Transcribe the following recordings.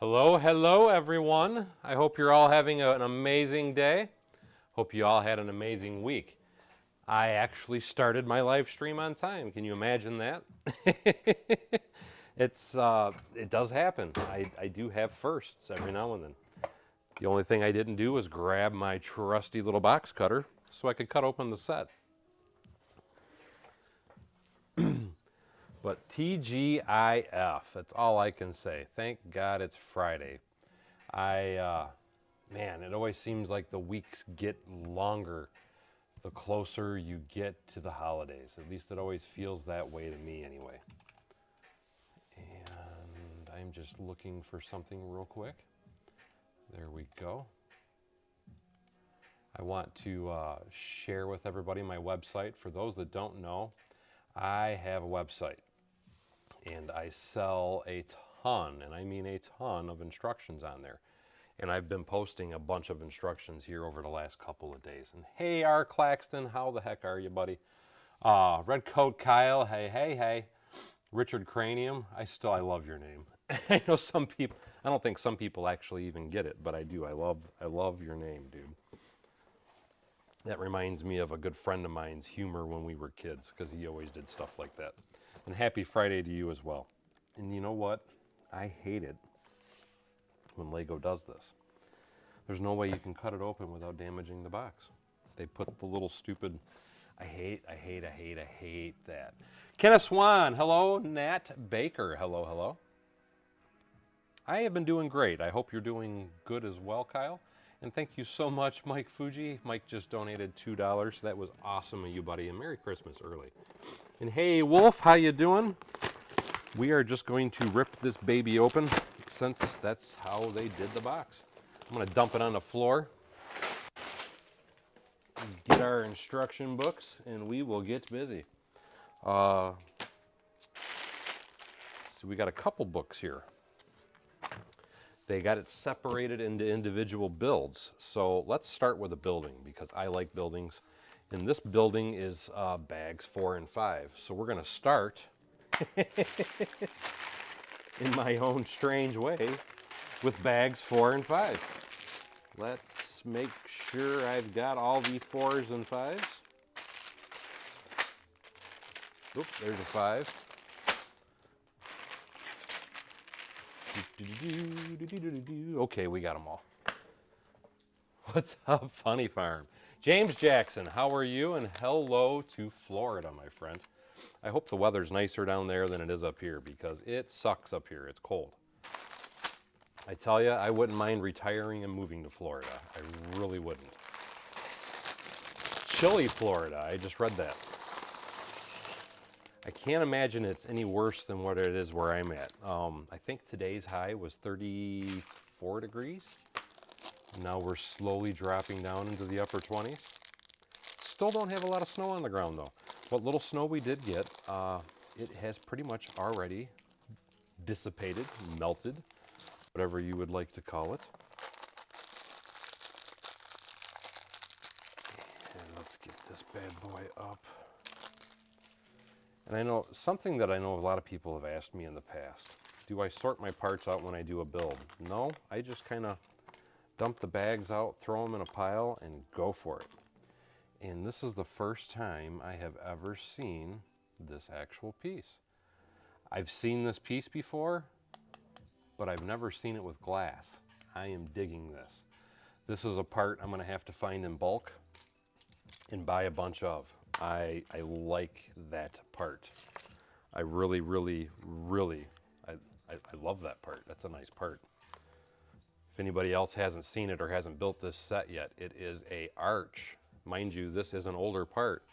Hello, hello, everyone. I hope you're all having an amazing day. Hope you all had an amazing week. I actually started my live stream on time. Can you imagine that? It does happen. I do have firsts every now and then. The only thing I didn't do was grab my trusty little box cutter so I could cut open the set. But TGIF, that's all I can say. Thank God it's Friday. Man, it always seems like the weeks get longer the closer you get to the holidays. At least it always feels that way to me anyway. And I'm just looking for something real quick. There we go. I want to share with everybody my website. For those that don't know, I have a website and I sell a ton, and I mean a ton, of instructions on there. And I've been posting a bunch of instructions here over the last couple of days. And hey, R. Claxton, how the heck are you, buddy? Red Coat Kyle, hey. Richard Cranium, I love your name. I know some people, I don't think some people actually even get it, but I do. I love your name, dude. That reminds me of a good friend of mine's humor when we were kids, because he always did stuff like that. And happy Friday to you as well. And you know what? I hate it when Lego does this. There's no way you can cut it open without damaging the box. They put the little stupid, I hate that. Kenneth Swan, hello. Nat Baker, hello. I have been doing great. I hope you're doing good as well, Kyle. And thank you so much, Mike Fuji. Mike just donated $2. That was awesome of you, buddy. And Merry Christmas early. And hey, Wolf, how you doing? We are just going to rip this baby open since that's how they did the box. I'm going to dump it on the floor, get our instruction books, and we will get busy. So we got a couple books here. They got it separated into individual builds. So let's start with a building because I like buildings. And this building is bags 4 and 5. So we're going to start in my own strange way with bags 4 and 5. Let's make sure I've got all the 4s and 5s. Oops, there's a 5. Okay, we got them all. What's up, Funny Farm? James Jackson, how are you? And hello to Florida, my friend. I hope the weather's nicer down there than it is up here because it sucks up here. It's cold. I tell you, I wouldn't mind retiring and moving to Florida. I really wouldn't. Chilly Florida, I just read that. I can't imagine it's any worse than what it is where I'm at. I think today's high was 34 degrees. Now we're slowly dropping down into the upper 20s. Still don't have a lot of snow on the ground though. What little snow we did get, it has pretty much already dissipated, melted, whatever you would like to call it. And let's get this bad boy up. And I know something that I know a lot of people have asked me in the past. Do I sort my parts out when I do a build? No, I just kind of dump the bags out, throw them in a pile, and go for it. And this is the first time I have ever seen this actual piece. I've seen this piece before, but I've never seen it with glass. I am digging this. This is a part I'm going to have to find in bulk and buy a bunch of. I like that part. I really love that part. That's a nice part. If anybody else hasn't seen it or hasn't built this set yet, it is a arch. Mind you, this is an older part,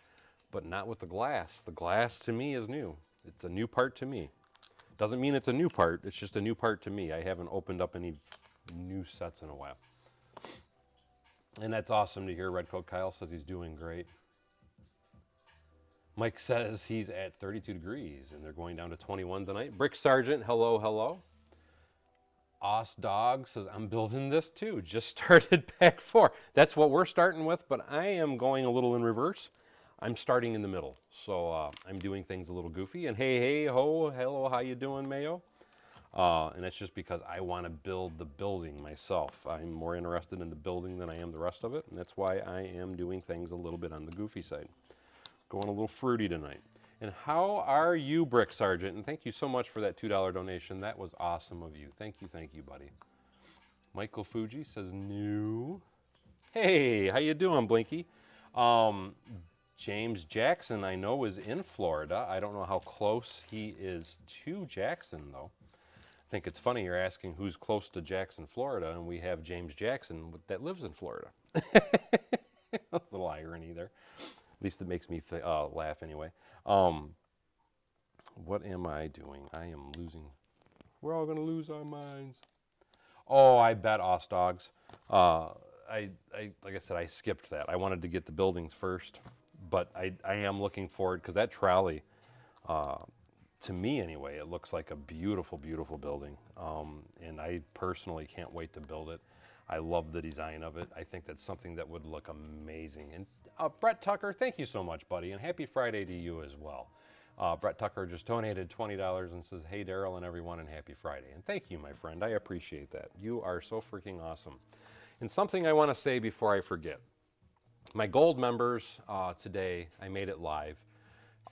but not with the glass. The glass to me is new. It's a new part to me. Doesn't mean it's a new part, it's just a new part to me. I haven't opened up any new sets in a while. And that's awesome to hear. Red Coat Kyle says he's doing great. Mike says he's at 32 degrees and they're going down to 21 tonight. Brick Sergeant, hello. Os Dog says, I'm building this too. Just started pack 4. That's what we're starting with, but I am going a little in reverse. I'm starting in the middle. So I'm doing things a little goofy. And hey, ho, hello, how you doing, Mayo? And that's just because I want to build the building myself. I'm more interested in the building than I am the rest of it, and that's why I am doing things a little bit on the goofy side. Going a little fruity tonight. And how are you, Brick Sergeant? And thank you so much for that $2 donation. That was awesome of you. Thank you, buddy. Michael Fuji says new. Hey, how you doing, Blinky? James Jackson, I know, is in Florida. I don't know how close he is to Jackson, though. I think it's funny you're asking who's close to Jackson, Florida, and we have James Jackson that lives in Florida. A little irony there. At least it makes me laugh anyway. What am I doing? I am losing. We're all going to lose our minds. Oh, I bet Ostdogs. Like I said, I skipped that. I wanted to get the buildings first, but I am looking forward because that trolley, to me anyway, it looks like a beautiful, beautiful building. And I personally can't wait to build it. I love the design of it. I think that's something that would look amazing. And Brett Tucker, thank you so much, buddy, and happy Friday to you as well. Brett Tucker just donated $20 and says, hey, Daryl and everyone, and happy Friday. And thank you, my friend. I appreciate that. You are so freaking awesome. And something I want to say before I forget. My gold members today, I made it live.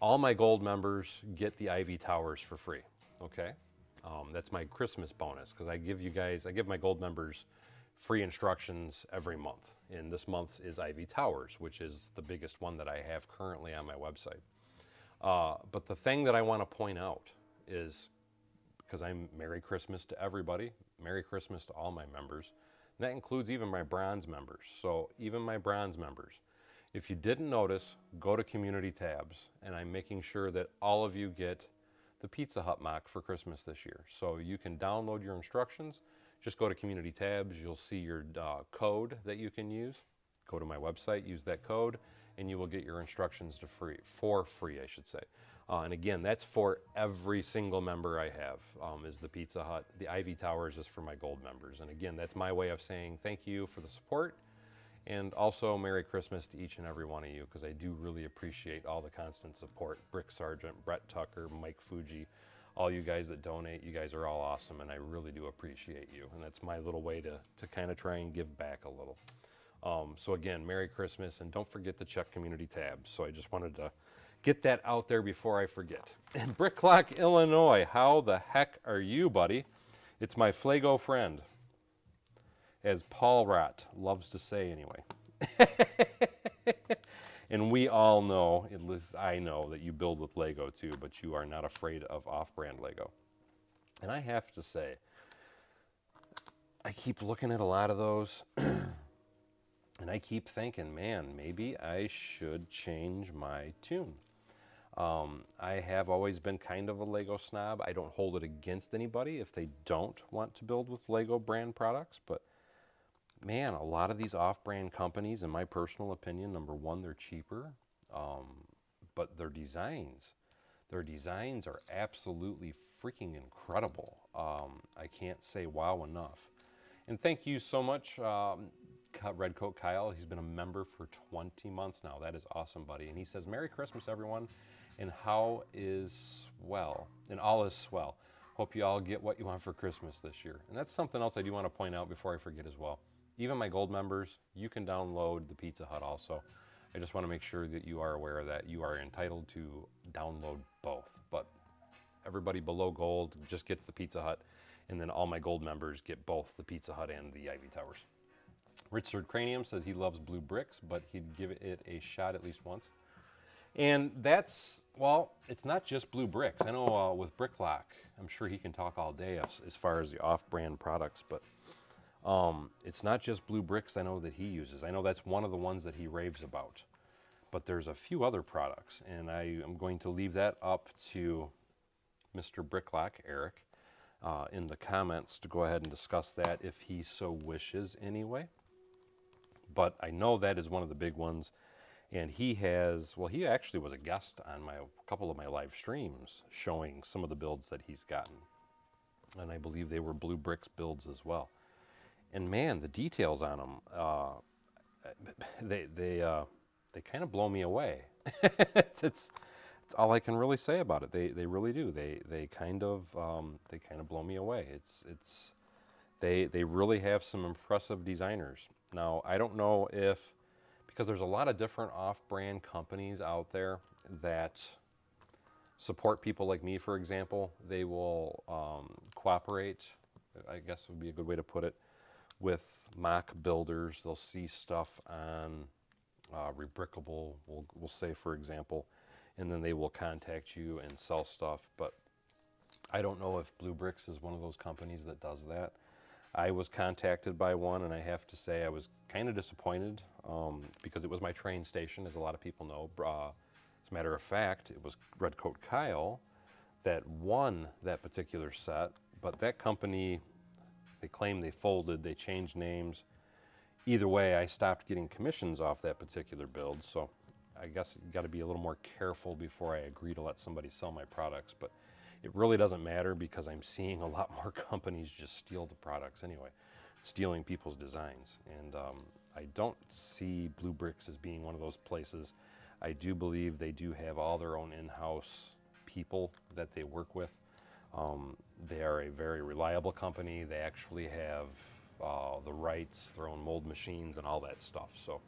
All my gold members get the Ivy Towers for free, okay? That's my Christmas bonus because I give my gold members free instructions every month. And this month's is Ivy Towers, which is the biggest one that I have currently on my website. But the thing that I want to point out is, because I'm Merry Christmas to everybody, Merry Christmas to all my members. And that includes even my bronze members. So even my bronze members, if you didn't notice, go to community tabs, and I'm making sure that all of you get the Pizza Hut mock for Christmas this year. So you can download your instructions. Just go to community tabs. You'll see your code that you can use. Go to my website, use that code, and you will get your instructions for free, I should say. And again, that's for every single member I have, is the Pizza Hut. The Ivy Towers is for my gold members. And again, that's my way of saying thank you for the support, and also Merry Christmas to each and every one of you, because I do really appreciate all the constant support. Brick Sergeant, Brett Tucker, Mike Fuji, all you guys that donate. You guys are all awesome, and I really do appreciate you. And that's my little way to kind of try and give back a little. So again, Merry Christmas, and don't forget to check community tabs. So I just wanted to get that out there before I forget. And Brick Clock, Illinois, how the heck are you, buddy? It's my Flago friend, as Paul Rat loves to say anyway. And we all know, at least I know, that you build with Lego too, but you are not afraid of off-brand Lego. And I have to say, I keep looking at a lot of those, and I keep thinking, man, maybe I should change my tune. I have always been kind of a Lego snob. I don't hold it against anybody if they don't want to build with Lego brand products, but man, a lot of these off-brand companies, in my personal opinion, number one, they're cheaper, but their designs are absolutely freaking incredible. I can't say wow enough. And thank you so much, Redcoat Kyle. He's been a member for 20 months now. That is awesome, buddy. And he says, Merry Christmas, everyone, and how is well, and all is swell. Hope you all get what you want for Christmas this year. And that's something else I do want to point out before I forget as well. Even my gold members, you can download the Pizza Hut also. I just want to make sure that you are aware of that. You are entitled to download both, but everybody below gold just gets the Pizza Hut, and then all my gold members get both the Pizza Hut and the Ivy Towers. Richard Cranium says he loves blue bricks, but he'd give it a shot at least once. And that's, well, it's not just blue bricks. I know with Bricklock, I'm sure he can talk all day as far as the off-brand products, but it's not just blue bricks I know that he uses. I know that's one of the ones that he raves about. But there's a few other products, and I am going to leave that up to Mr. Bricklock, Eric, in the comments to go ahead and discuss that if he so wishes anyway. But I know that is one of the big ones. And he actually was a guest on a couple of my live streams showing some of the builds that he's gotten. And I believe they were blue bricks builds as well. And man, the details on them, they kind of blow me away. It's That's all I can really say about it. They really do. They kind of blow me away. They really have some impressive designers. Now, I don't know if, because there's a lot of different off-brand companies out there that support people like me, for example. They will cooperate, I guess would be a good way to put it, with mock builders. They'll see stuff on Rebrickable, we'll say, for example, and then they will contact you and sell stuff. But I don't know if Blue Bricks is one of those companies that does that. I was contacted by one, and I have to say I was kind of disappointed because it was my train station, as a lot of people know. As a matter of fact, it was Redcoat Kyle that won that particular set, but that company, they claim they folded, they changed names. Either way, I stopped getting commissions off that particular build, so I guess you got to be a little more careful before I agree to let somebody sell my products. But it really doesn't matter because I'm seeing a lot more companies just steal the products anyway, stealing people's designs. And I don't see Blue Bricks as being one of those places. I do believe they do have all their own in-house people that they work with. They are a very reliable company. They actually have the rights, their own mold machines and all that stuff. So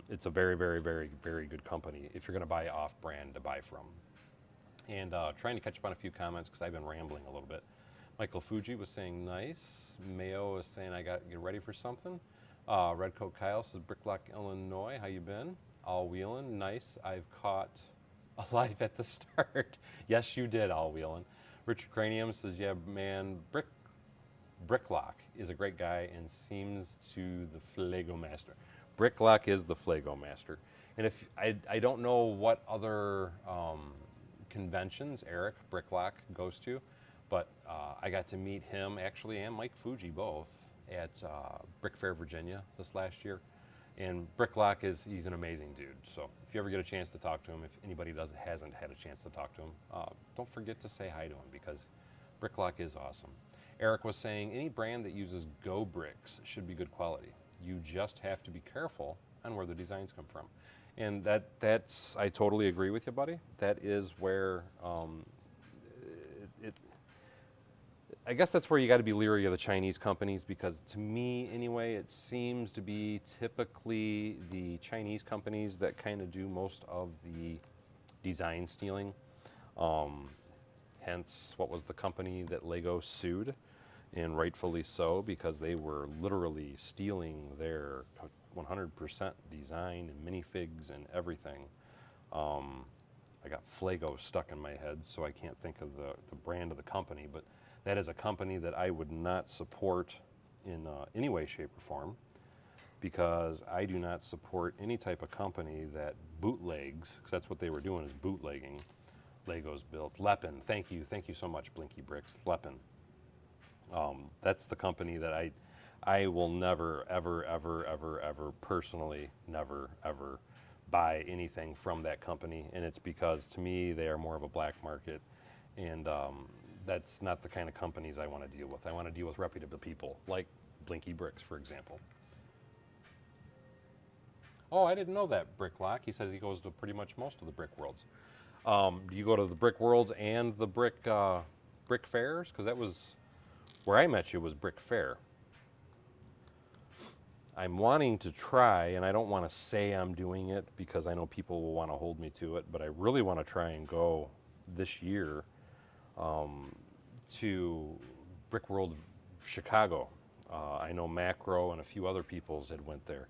it's a very, very, very, very good company if you're going to buy off-brand to buy from. And trying to catch up on a few comments because I've been rambling a little bit. Michael Fuji was saying nice. Mayo is saying I got to get ready for something. Redcoat Kyle says Bricklock, Illinois. How you been? All wheelin', nice. I've caught alive at the start. Yes, you did, all wheelin'. Richard Cranium says, yeah, man, Bricklock is a great guy and seems to the Flego master. Bricklock is the Flego master. And if I don't know what other conventions Eric Bricklock goes to, but I got to meet him actually and Mike Fuji both at Brick Fair, Virginia this last year. And Bricklock he's an amazing dude. So if you ever get a chance to talk to him, if anybody hasn't had a chance to talk to him, don't forget to say hi to him because Bricklock is awesome. Eric was saying any brand that uses Go Bricks should be good quality. You just have to be careful on where the designs come from. And that's I totally agree with you, buddy. That is where I guess that's where you got to be leery of the Chinese companies because to me, anyway, it seems to be typically the Chinese companies that kind of do most of the design stealing. Hence, what was the company that Lego sued? And rightfully so, because they were literally stealing their 100% design and minifigs and everything. I got Flego stuck in my head, so I can't think of the brand of the company, but that is a company that I would not support in any way, shape, or form, because I do not support any type of company that bootlegs, because that's what they were doing, is bootlegging Legos built. Lepin, thank you so much, Blinky Bricks. Lepin. That's the company that I will never, ever, ever, ever, ever, personally, never, ever buy anything from that company. And it's because, to me, they are more of a black market. And that's not the kind of companies I want to deal with. I want to deal with reputable people, like Blinky Bricks, for example. Oh, I didn't know that, Bricklock. He says he goes to pretty much most of the brick worlds. Do you go to the brick worlds and the brick fairs? Because that was where I met you, was Brick Fair. I'm wanting to try, and I don't want to say I'm doing it because I know people will want to hold me to it, but I really want to try and go this year to Brick World Chicago. I know Macro and a few other peoples had went there,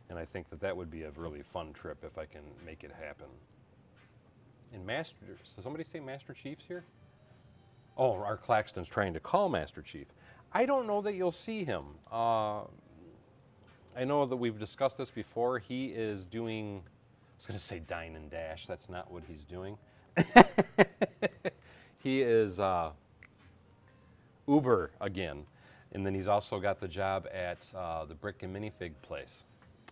and I think that would be a really fun trip if I can make it happen. And does somebody say Master Chief's here? Oh, Art Claxton's trying to call Master Chief. I don't know that you'll see him. I know that we've discussed this before. He is doing, I was going to say Dine and Dash. That's not what he's doing. He is Uber again. And then he's also got the job at the Brick and Minifig place.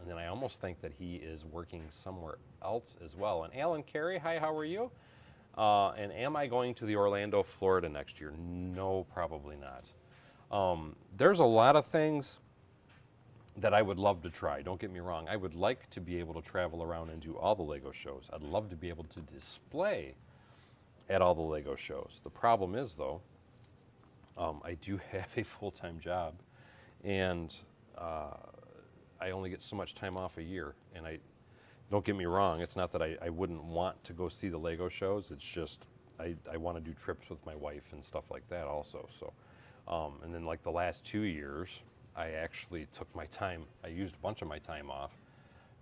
And then I almost think that he is working somewhere else as well. And Alan Carey, hi, how are you? And am I going to the Orlando, Florida next year? No, probably not. There's a lot of things that I would love to try. Don't get me wrong. I would like to be able to travel around and do all the Lego shows. I'd love to be able to display at all the Lego shows. The problem is, though, I do have a full-time job, and I only get so much time off a year. And don't get me wrong, it's not that I wouldn't want to go see the Lego shows. It's just I want to do trips with my wife and stuff like that also. So, and then like the last 2 years, I actually took my time. I used a bunch of my time off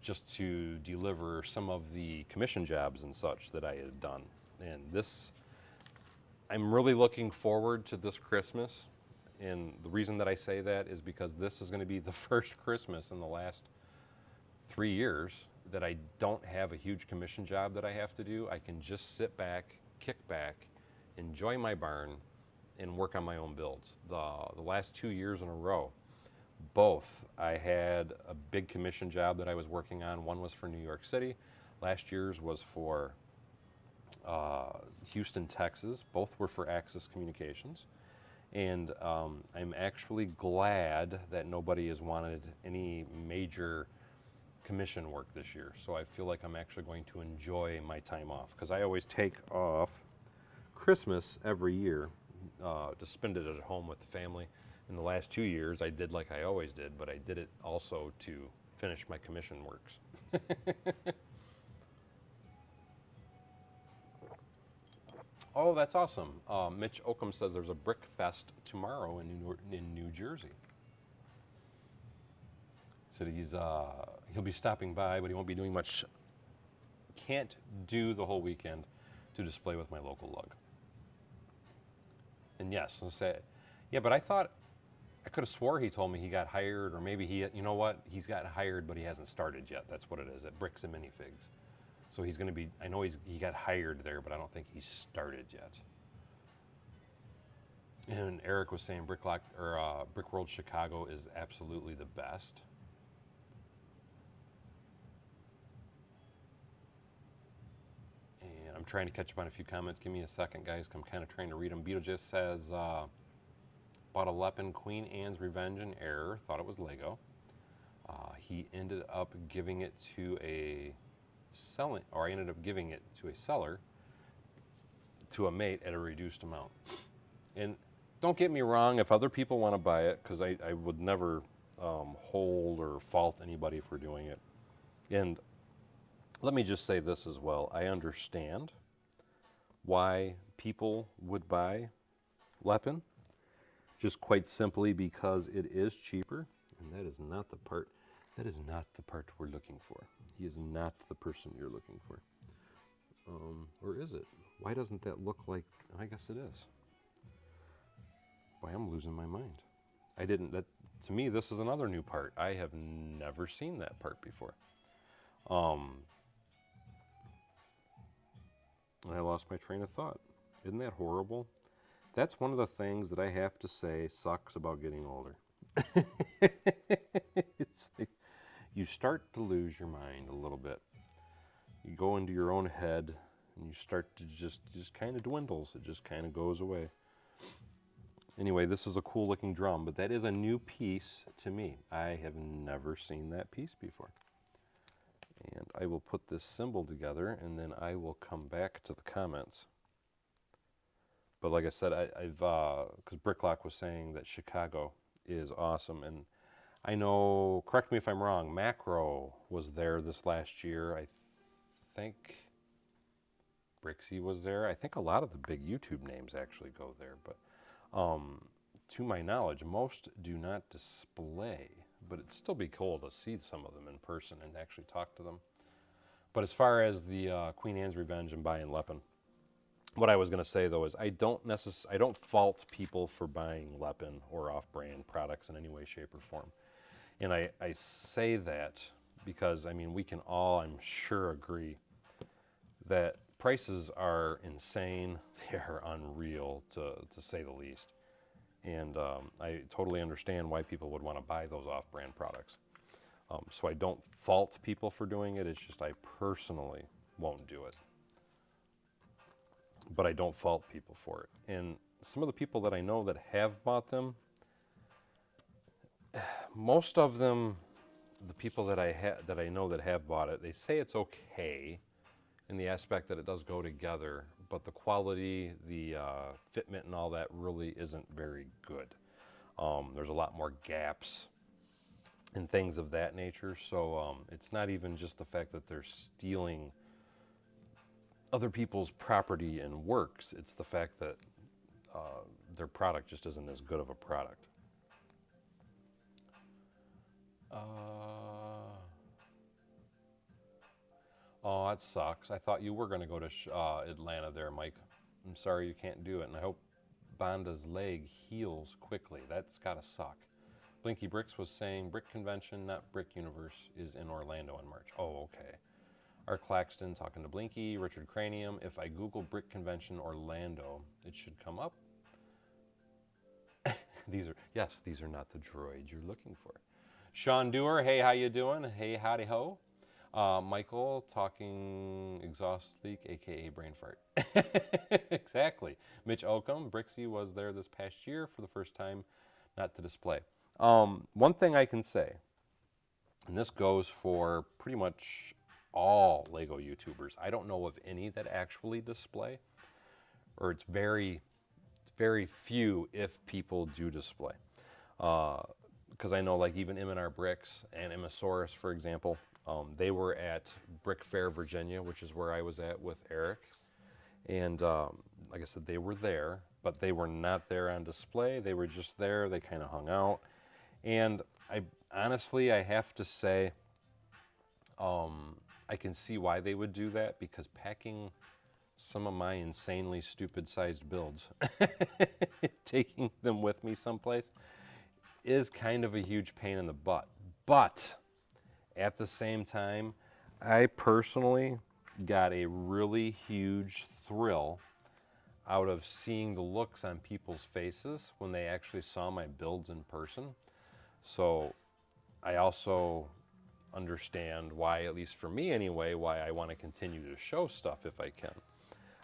just to deliver some of the commission jobs and such that I had done. And I'm really looking forward to this Christmas. And the reason that I say that is because this is going to be the first Christmas in the last 3 years that I don't have a huge commission job that I have to do. I can just sit back, kick back, enjoy my barn, and work on my own builds. The last 2 years in a row, both, I had a big commission job that I was working on. One was for New York City. Last year's was for Houston, Texas. Both were for Access Communications. And I'm actually glad that nobody has wanted any major commission work this year. So I feel like I'm actually going to enjoy my time off, because I always take off Christmas every year to spend it at home with the family. In the last 2 years, I did like I always did, but I did it also to finish my commission works. Oh, that's awesome. Mitch Oakham says there's a Brick Fest tomorrow in New Jersey. So he'll be stopping by, but he won't be doing much. Can't do the whole weekend to display with my local lug. And yes, I'll say, yeah, but I could have swore he told me he got hired, or maybe you know what? He's got hired, but he hasn't started yet. That's what it is, at Bricks and Minifigs. So he's going to be, I know he got hired there, but I don't think he's started yet. And Eric was saying Brick World Chicago is absolutely the best. And I'm trying to catch up on a few comments. Give me a second, guys. I'm kind of trying to read them. Beetle just says, bought a Lepin Queen Anne's Revenge in error. Thought it was Lego. He ended up giving it to I ended up giving it to a seller, to a mate at a reduced amount. And don't get me wrong, if other people want to buy it, because I would never hold or fault anybody for doing it. And let me just say this as well. I understand why people would buy Lepin, just quite simply because it is cheaper, and that is not the part we're looking for. He is not the person you're looking for. Or is it? Why doesn't that look like, I guess it is. Why, I'm losing my mind. To me, this is another new part. I have never seen that part before. I lost my train of thought. Isn't that horrible? That's one of the things that I have to say sucks about getting older. It's like you start to lose your mind a little bit. You go into your own head and you start to just kind of dwindles. It just kind of goes away. Anyway, this is a cool looking drum, but that is a new piece to me. I have never seen that piece before. And I will put this symbol together, and then I will come back to the comments. But like I said, because Bricklock was saying that Chicago is awesome, and I know, correct me if I'm wrong, Macro was there this last year. I think Brixie was there. I think a lot of the big YouTube names actually go there, but to my knowledge, most do not display, but it'd still be cool to see some of them in person and actually talk to them. But as far as the Queen Anne's Revenge and buying Lepin, what I was going to say though is I don't fault people for buying Lepin or off-brand products in any way, shape, or form. And I say that because, I mean, we can all, I'm sure, agree that prices are insane. They are unreal, to say the least. And I totally understand why people would want to buy those off-brand products. So I don't fault people for doing it. It's just I personally won't do it. But I don't fault people for it. And some of the people that I know that have bought them, most of them, the people that I know that have bought it, they say it's okay in the aspect that it does go together, but the quality, the fitment and all that really isn't very good. There's a lot more gaps and things of that nature. So it's not even just the fact that they're stealing other people's property and works. It's the fact that their product just isn't as good of a product. Oh, that sucks. I thought you were going to go to Atlanta there, Mike. I'm sorry you can't do it, and I hope Bonda's leg heals quickly. That's got to suck. Blinky Bricks was saying Brick Convention, not Brick Universe, is in Orlando in March. Oh, okay. Art Claxton talking to Blinky. Richard Cranium. If I Google Brick Convention Orlando, it should come up. These are not the droids you're looking for. Sean Dewar, hey, how you doing? Hey, howdy ho. Michael talking exhaust leak, aka brain fart. Exactly. Mitch Oakham, Brixie was there this past year for the first time, not to display. One thing I can say, and this goes for pretty much all Lego YouTubers. I don't know of any that actually display, or it's very few if people do display. Because I know like even M&R Bricks and Immosaurus, for example, they were at Brick Fair, Virginia, which is where I was at with Eric. And like I said, they were there, but they were not there on display. They were just there. They kind of hung out. And I honestly, I have to say, I can see why they would do that, because packing some of my insanely stupid sized builds, taking them with me someplace, is kind of a huge pain in the butt. But at the same time, I personally got a really huge thrill out of seeing the looks on people's faces when they actually saw my builds in person. So I also understand why, at least for me anyway, why I want to continue to show stuff if I can.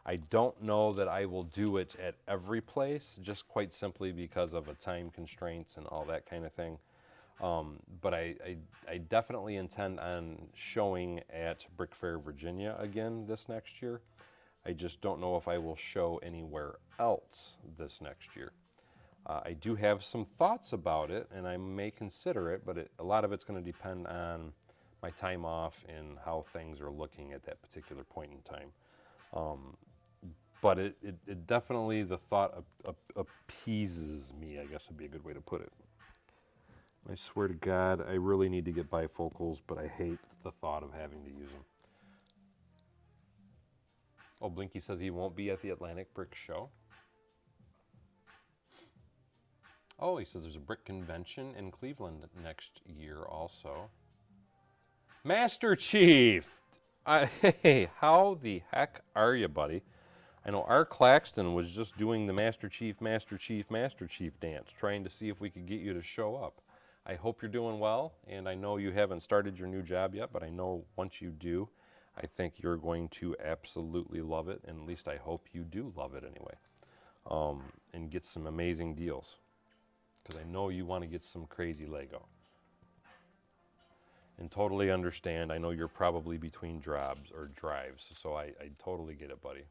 I don't know that I will do it at every place, just quite simply because of a time constraints and all that kind of thing. But I definitely intend on showing at Brick Fair, Virginia again this next year. I just don't know if I will show anywhere else this next year. I do have some thoughts about it, and I may consider it, but a lot of it's going to depend on my time off and how things are looking at that particular point in time. But it definitely, the thought appeases me, I guess would be a good way to put it. I swear to God, I really need to get bifocals, but I hate the thought of having to use them. Oh, Blinky says he won't be at the Atlantic Brick Show. Oh, he says there's a brick convention in Cleveland next year also. Master Chief! Hey, how the heck are you, buddy? I know Art Claxton was just doing the Master Chief, Master Chief, Master Chief dance, trying to see if we could get you to show up. I hope you're doing well, and I know you haven't started your new job yet, but I know once you do, I think you're going to absolutely love it, and at least I hope you do love it anyway, and get some amazing deals, because I know you want to get some crazy Lego. And totally understand, I know you're probably between drives, so I totally get it, buddy.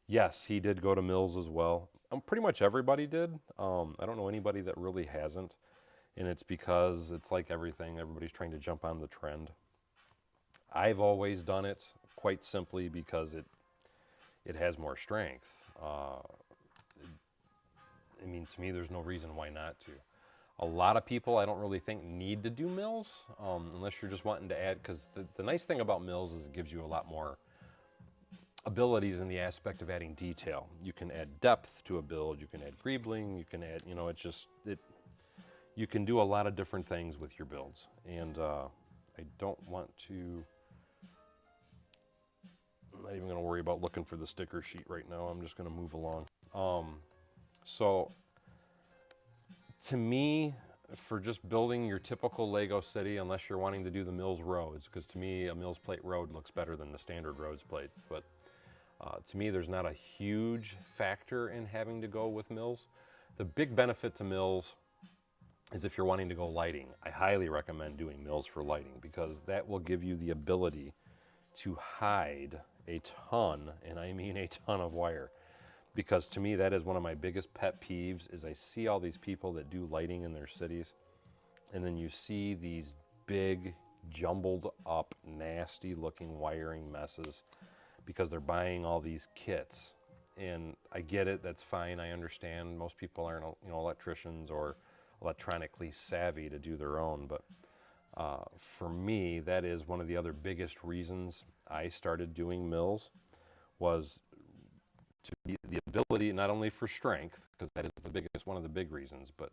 Yes, he did go to Mills as well. Pretty much everybody did. I don't know anybody that really hasn't. And it's because it's like everything, everybody's trying to jump on the trend. I've always done it quite simply because it has more strength. I mean, to me, there's no reason why not to. A lot of people, I don't really think, need to do Mills, unless you're just wanting to add, because the nice thing about Mills is it gives you a lot more abilities in the aspect of adding detail. You can add depth to a build, you can add greebling, you can add, you can do a lot of different things with your builds. And I don't want to, I'm not even going to worry about looking for the sticker sheet right now. I'm just going to move along. So to me, for just building your typical Lego city, unless you're wanting to do the Mills roads, because to me a Mills plate road looks better than the standard roads plate, but to me there's not a huge factor in having to go with Mills. The big benefit to mills is if you're wanting to go lighting. I highly recommend doing mills for lighting because that will give you the ability to hide a ton, and I mean a ton of wire. Because to me, that is one of my biggest pet peeves is I see all these people that do lighting in their cities, and then you see these big, jumbled up, nasty looking wiring messes because they're buying all these kits. And I get it, that's fine, I understand. Most people aren't, electricians or electronically savvy to do their own, but for me, that is one of the other biggest reasons I started doing mills was to be the ability, not only for strength, because that is one of the big reasons, but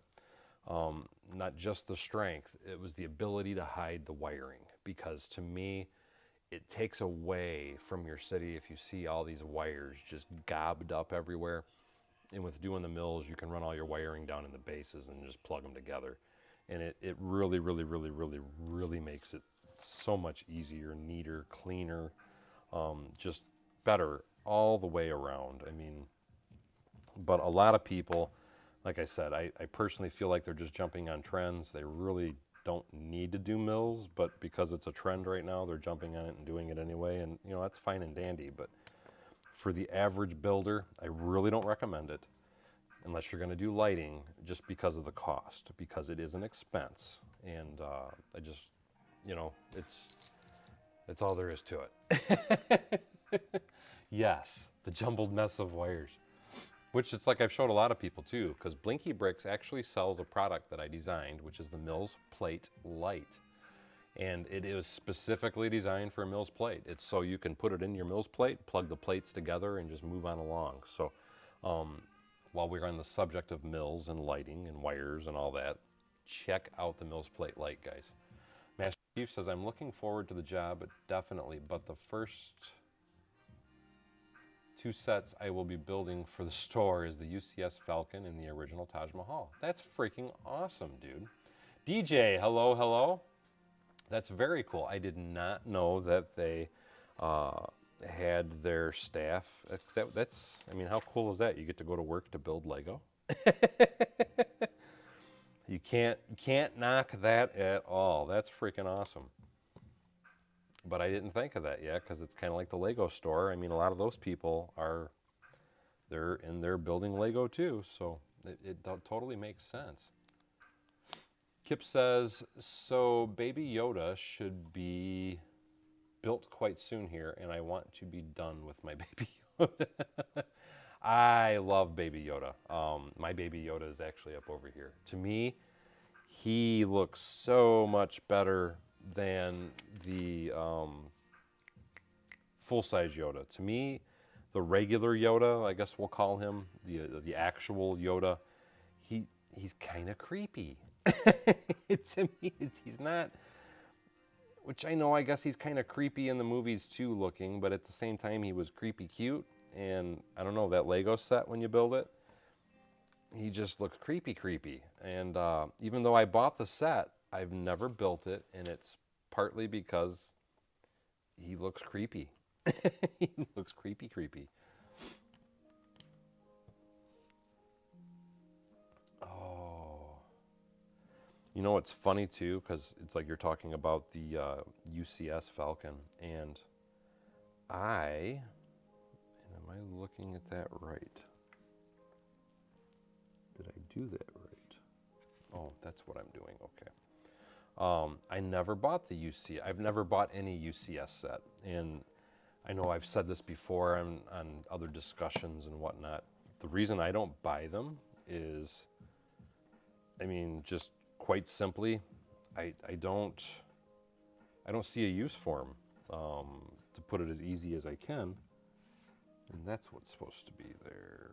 not just the strength, it was the ability to hide the wiring. Because to me, it takes away from your city if you see all these wires just gobbed up everywhere. And with doing the mills, you can run all your wiring down in the bases and just plug them together. And it really, really, really, really, really makes it so much easier, neater, cleaner, just better all the way around. I mean, but a lot of people, like I said, I personally feel like they're just jumping on trends. They really don't need to do mills, but because it's a trend right now, they're jumping on it and doing it anyway. And, that's fine and dandy. But for the average builder, I really don't recommend it unless you're going to do lighting just because of the cost, because it is an expense. And I just, it's all there is to it. Yes, the jumbled mess of wires. Which it's like I've showed a lot of people too, because Blinky Bricks actually sells a product that I designed, which is the Mills Plate Light. And it is specifically designed for a Mills plate. It's so you can put it in your Mills plate, plug the plates together, and just move on along. So while we're on the subject of mills and lighting and wires and all that, check out the Mills Plate Light, guys. Master Chief says, I'm looking forward to the job, definitely, but the first 2 sets I will be building for the store is the UCS Falcon and the original Taj Mahal. That's freaking awesome, dude. DJ, hello, hello. That's very cool. I did not know that they had their staff. I mean, how cool is that? You get to go to work to build Lego. You can't knock that at all. That's freaking awesome. But I didn't think of that yet because it's kind of like the Lego store. I mean, a lot of those people they're in there building Lego too, so it totally makes sense. Kip says, so Baby Yoda should be built quite soon here, and I want to be done with my Baby Yoda. I love Baby Yoda. My Baby Yoda is actually up over here. To me, he looks so much better than the full-size Yoda. To me, the regular Yoda, I guess we'll call him, the actual Yoda, he's kind of creepy. To me, he's not, which I know, I guess he's kind of creepy in the movies too looking, but at the same time, he was creepy cute. And I don't know, that Lego set when you build it, he just looks creepy. And even though I bought the set, I've never built it, and it's partly because he looks creepy. He looks creepy. Oh. You know, it's funny too, because it's like you're talking about the UCS Falcon, and am I looking at that right? Did I do that right? Oh, that's what I'm doing, okay. I never bought the I've never bought any UCS set, and I know I've said this before on other discussions and whatnot. The reason I don't buy them is, I mean, just quite simply, I don't see a use for them, to put it as easy as I can, and that's what's supposed to be there.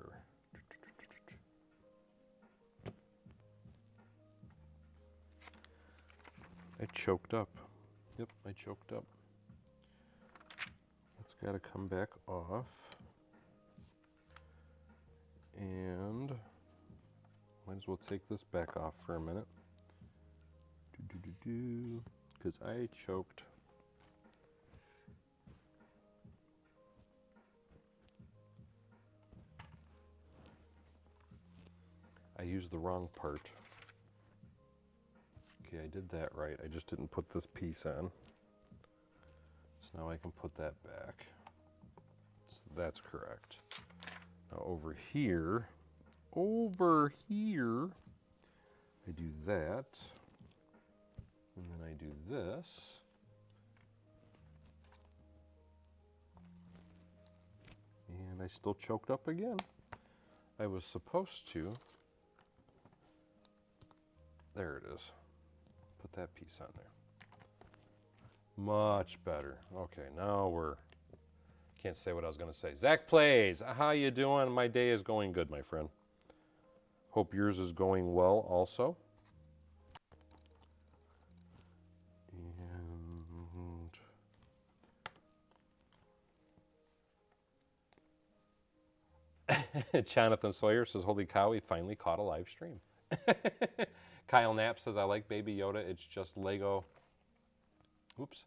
I choked up. Yep, I choked up. It's got to come back off. And might as well take this back off for a minute. Because I choked. I used the wrong part. Okay, I did that right. I just didn't put this piece on. So now I can put that back. So that's correct. Now over here, I do that. And then I do this. And I still choked up again. I was supposed to. There it is. Put that piece on there. Much better. Okay, now we're, can't say what I was going to say. Zach Plays, how you doing? My day is going good, my friend. Hope yours is going well also. And Jonathan Sawyer says, holy cow, we finally caught a live stream. Kyle Knapp says, I like Baby Yoda. It's just Lego. Oops.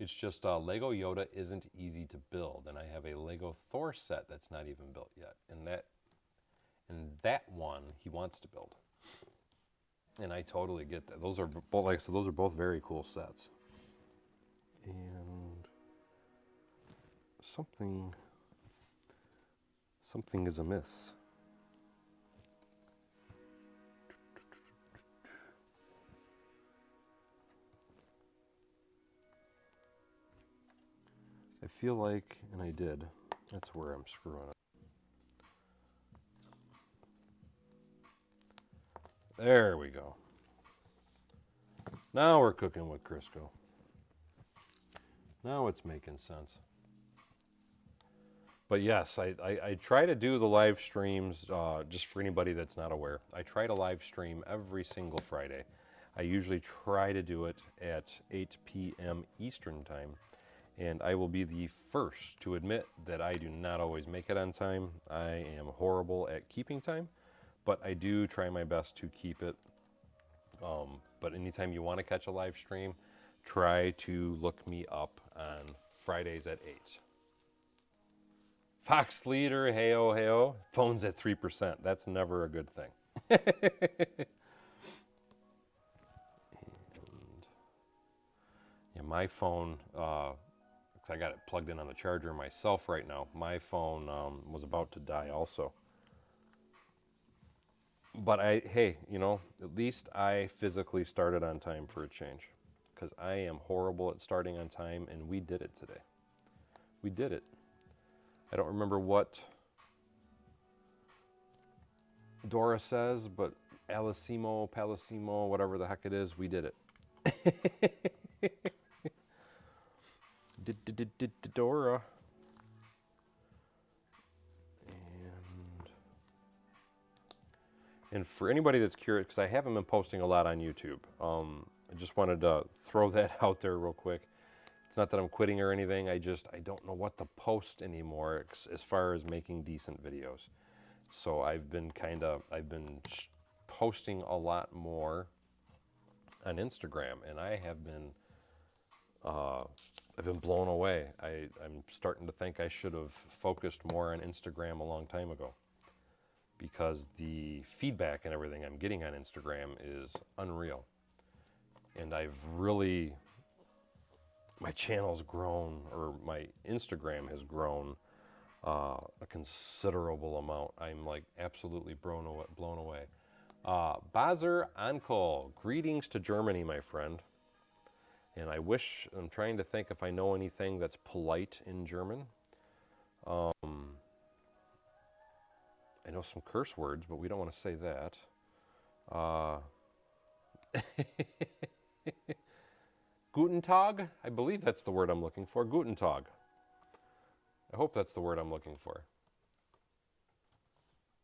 It's just Lego Yoda isn't easy to build. And I have a Lego Thor set that's not even built yet. And that one he wants to build. And I totally get that. Those are both, like I said, those are both very cool sets. And something is amiss. I feel like, and I did, that's where I'm screwing up. There we go. Now we're cooking with Crisco. Now it's making sense. But yes, I try to do the live streams, just for anybody that's not aware. I try to live stream every single Friday. I usually try to do it at 8 p.m. Eastern time. And I will be the first to admit that I do not always make it on time. I am horrible at keeping time, but I do try my best to keep it. But anytime you want to catch a live stream, try to look me up on Fridays at 8. Fox Leader, hey-oh, hey-oh. Phone's at 3%. That's never a good thing. And yeah, my phone, I got it plugged in on the charger myself right now. My phone was about to die also. But hey, you know, at least I physically started on time for a change. Because I am horrible at starting on time, and we did it today. We did it. I don't remember what Dora says, but Palissimo, whatever the heck it is, we did it. Dora. And for anybody that's curious, because I haven't been posting a lot on YouTube, I just wanted to throw that out there real quick. It's not that I'm quitting or anything, I don't know what to post anymore as far as making decent videos. So I've been posting a lot more on Instagram, and I've been blown away. I'm starting to think I should have focused more on Instagram a long time ago, because the feedback and everything I'm getting on Instagram is unreal. And my channel's grown, or my Instagram has grown a considerable amount. I'm like absolutely blown away. Bazer Ankel, greetings to Germany, my friend. And I'm trying to think if I know anything that's polite in German. I know some curse words, but we don't want to say that. Guten Tag? I believe that's the word I'm looking for. Guten Tag. I hope that's the word I'm looking for.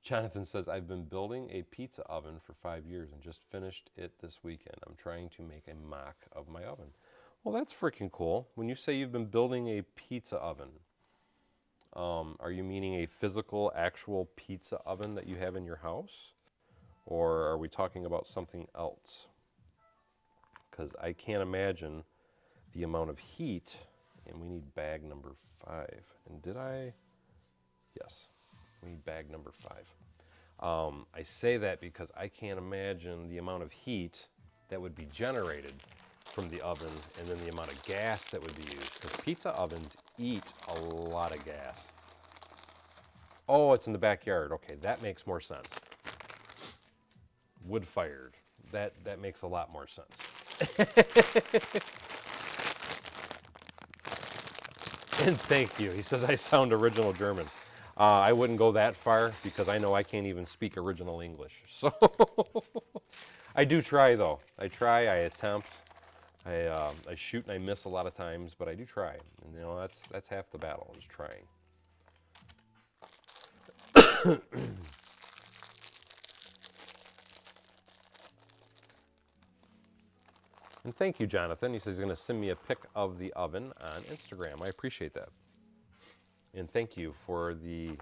Jonathan says, I've been building a pizza oven for 5 years and just finished it this weekend. I'm trying to make a mock of my oven. Well, that's freaking cool. When you say you've been building a pizza oven, are you meaning a physical, actual pizza oven that you have in your house? Or are we talking about something else? Because I can't imagine the amount of heat, and we need bag number 5. And did I? Yes, we need bag number 5. I say that because I can't imagine the amount of heat that would be generated from the oven and then the amount of gas that would be used, because pizza ovens eat a lot of gas. Oh, it's in the backyard. Okay, that makes more sense. Wood fired. That makes a lot more sense. And thank you. He says I sound original German. I wouldn't go that far because I know I can't even speak original English. So I do try though. I try. I attempt. I shoot and I miss a lot of times, but I do try. And you know that's half the battle is trying. And thank you, Jonathan. He says he's going to send me a pic of the oven on Instagram. I appreciate that. And thank you for the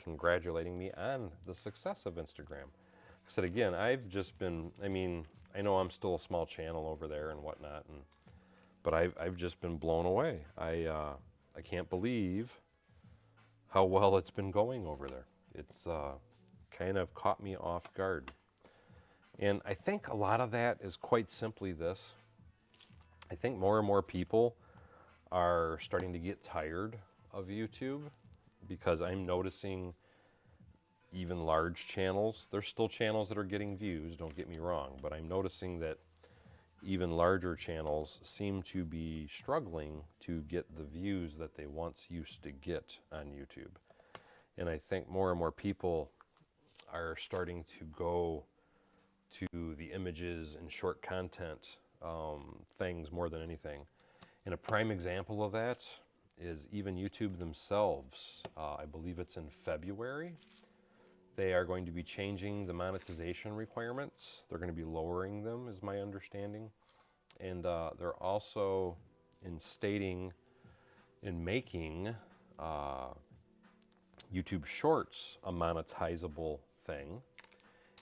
congratulating me on the success of Instagram. I said again, I've just been, I mean, I know I'm still a small channel over there and whatnot, but I've just been blown away. I can't believe how well it's been going over there. It's kind of caught me off guard. And I think a lot of that is quite simply this. I think more and more people are starting to get tired of YouTube because I'm noticing even large channels, there's still channels that are getting views, don't get me wrong, but I'm noticing that even larger channels seem to be struggling to get the views that they once used to get on YouTube. And I think more and more people are starting to go to the images and short content things more than anything. And a prime example of that is even YouTube themselves. I believe it's in February. They are going to be changing the monetization requirements. They're going to be lowering them, is my understanding. And they're also making YouTube Shorts a monetizable thing.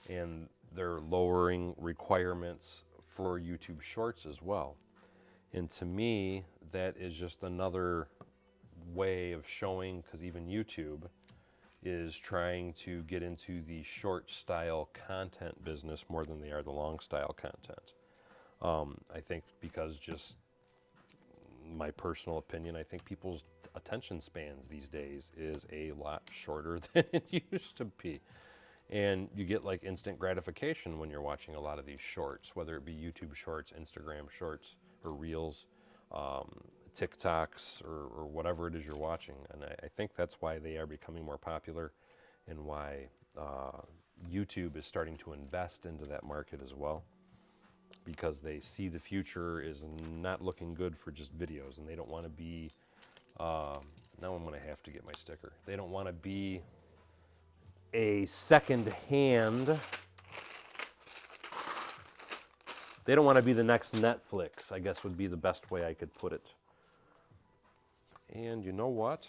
And they're lowering requirements for YouTube Shorts as well. And to me, that is just another way of showing, because even YouTube is trying to get into the short style content business more than they are the long style content. I think because just my personal opinion, I think people's attention spans these days is a lot shorter than it used to be. And you get like instant gratification when you're watching a lot of these shorts, whether it be YouTube Shorts, Instagram Shorts, or Reels, TikToks, or whatever it is you're watching. And I think that's why they are becoming more popular and why YouTube is starting to invest into that market as well, because they see the future is not looking good for just videos, and they don't want to be, now I'm going to have to get my sticker. They don't want to be a second hand. They don't want to be the next Netflix, I guess would be the best way I could put it. And you know what?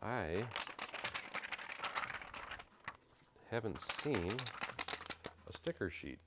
I haven't seen a sticker sheet.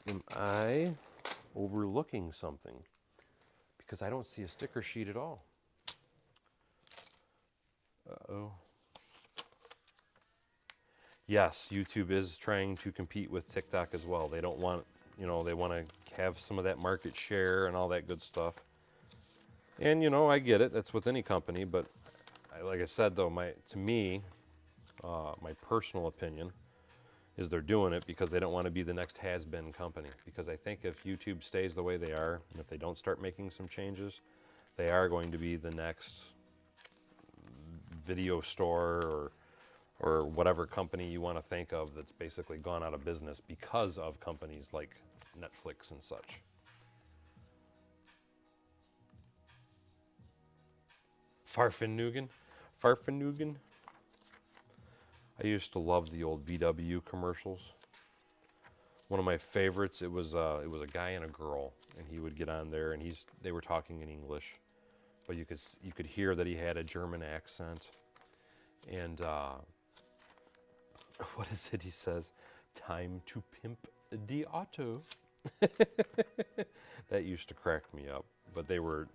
Am I overlooking something? Because I don't see a sticker sheet at all. Uh-oh. Yes, YouTube is trying to compete with TikTok as well. They don't want, they want to have some of that market share and all that good stuff. And, I get it. That's with any company. But like I said, though, to me, my personal opinion is they're doing it because they don't want to be the next has-been company. Because I think if YouTube stays the way they are, and if they don't start making some changes, they are going to be the next video store or whatever company you want to think of that's basically gone out of business because of companies like Netflix and such. Farfanugan? Farfanugan? I used to love the old VW commercials. One of my favorites, it was a guy and a girl, and he would get on there, and they were talking in English, but you could hear that he had a German accent. And what is it he says? Time to pimp the auto. That used to crack me up. But they were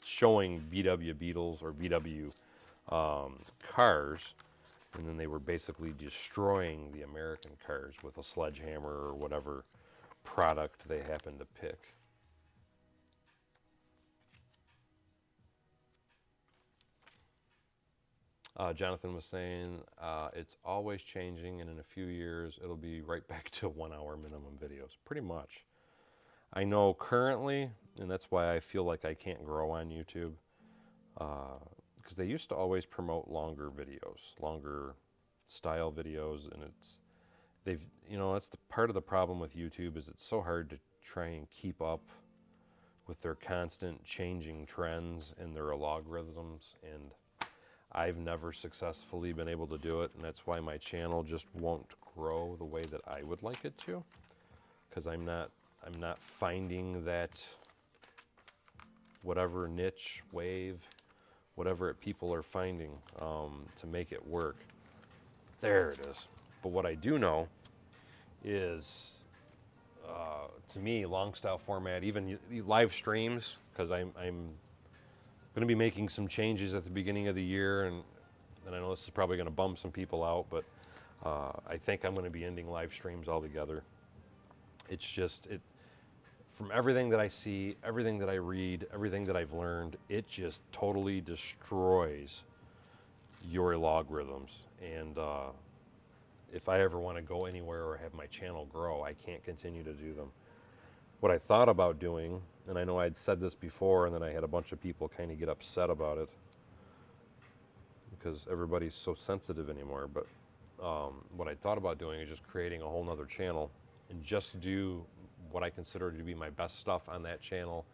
showing VW Beetles or VW cars, and then they were basically destroying the American cars with a sledgehammer or whatever product they happened to pick. Jonathan was saying, it's always changing, and in a few years, it'll be right back to 1 hour minimum videos. Pretty much. I know currently, and that's why I feel like I can't grow on YouTube, because they used to always promote longer videos, longer style videos, and that's the part of the problem with YouTube is it's so hard to try and keep up with their constant changing trends and their algorithms, and I've never successfully been able to do it, and that's why my channel just won't grow the way that I would like it to, because I'm not finding that whatever niche, wave, whatever people are finding to make it work. There it is. But what I do know is, to me, long style format, even live streams, because I'm going to be making some changes at the beginning of the year, and I know this is probably going to bum some people out, but I think I'm going to be ending live streams altogether. It's just, from everything that I see, everything that I read, everything that I've learned, it just totally destroys your logarithms. And if I ever want to go anywhere or have my channel grow, I can't continue to do them. What I thought about doing, and I know I'd said this before, and then I had a bunch of people kind of get upset about it because everybody's so sensitive anymore, but what I thought about doing is just creating a whole nother channel and just do what I consider to be my best stuff on that channel,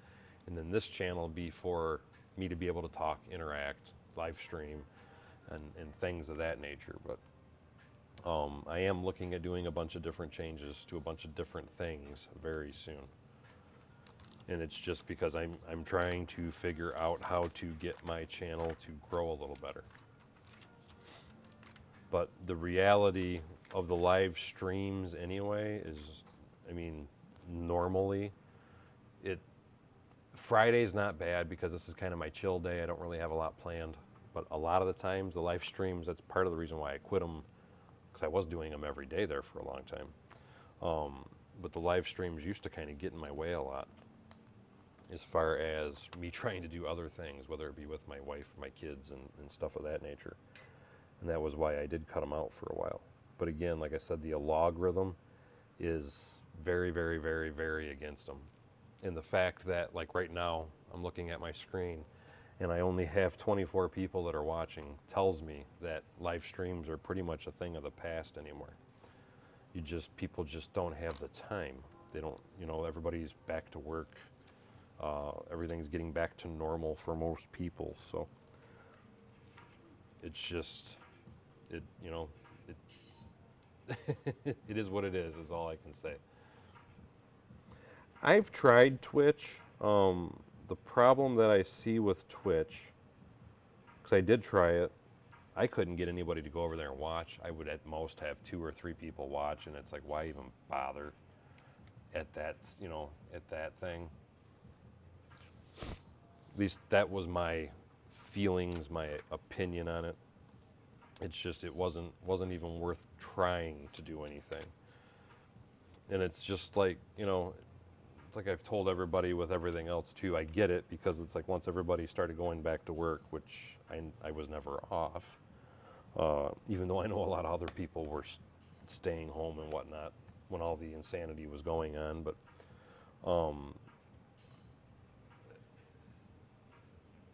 and then this channel be for me to be able to talk, interact, live stream, and things of that nature. But I am looking at doing a bunch of different changes to a bunch of different things very soon. And it's just because I'm trying to figure out how to get my channel to grow a little better. But the reality of the live streams anyway is, I mean, normally Friday's not bad because this is kind of my chill day. I don't really have a lot planned. But a lot of the times, the live streams, that's part of the reason why I quit them, because I was doing them every day there for a long time. But the live streams used to kind of get in my way a lot as far as me trying to do other things, whether it be with my wife or my kids and stuff of that nature. And that was why I did cut them out for a while. But again, like I said, the logarithm is very, very, very, very against them. And the fact that, like right now, I'm looking at my screen and I only have 24 people that are watching tells me that live streams are pretty much a thing of the past anymore. People just don't have the time. They don't, everybody's back to work. Everything's getting back to normal for most people. So it's just, it is what it is all I can say. I've tried Twitch. The problem that I see with Twitch, because I did try it, I couldn't get anybody to go over there and watch. I would at most have 2 or 3 people watch, and it's like, why even bother at that, at that thing? At least that was my feelings, my opinion on it. It's just, it wasn't even worth trying to do anything. And it's just like, it's like I've told everybody with everything else too. I get it, because it's like once everybody started going back to work, which I was never off, even though I know a lot of other people were staying home and whatnot when all the insanity was going on. But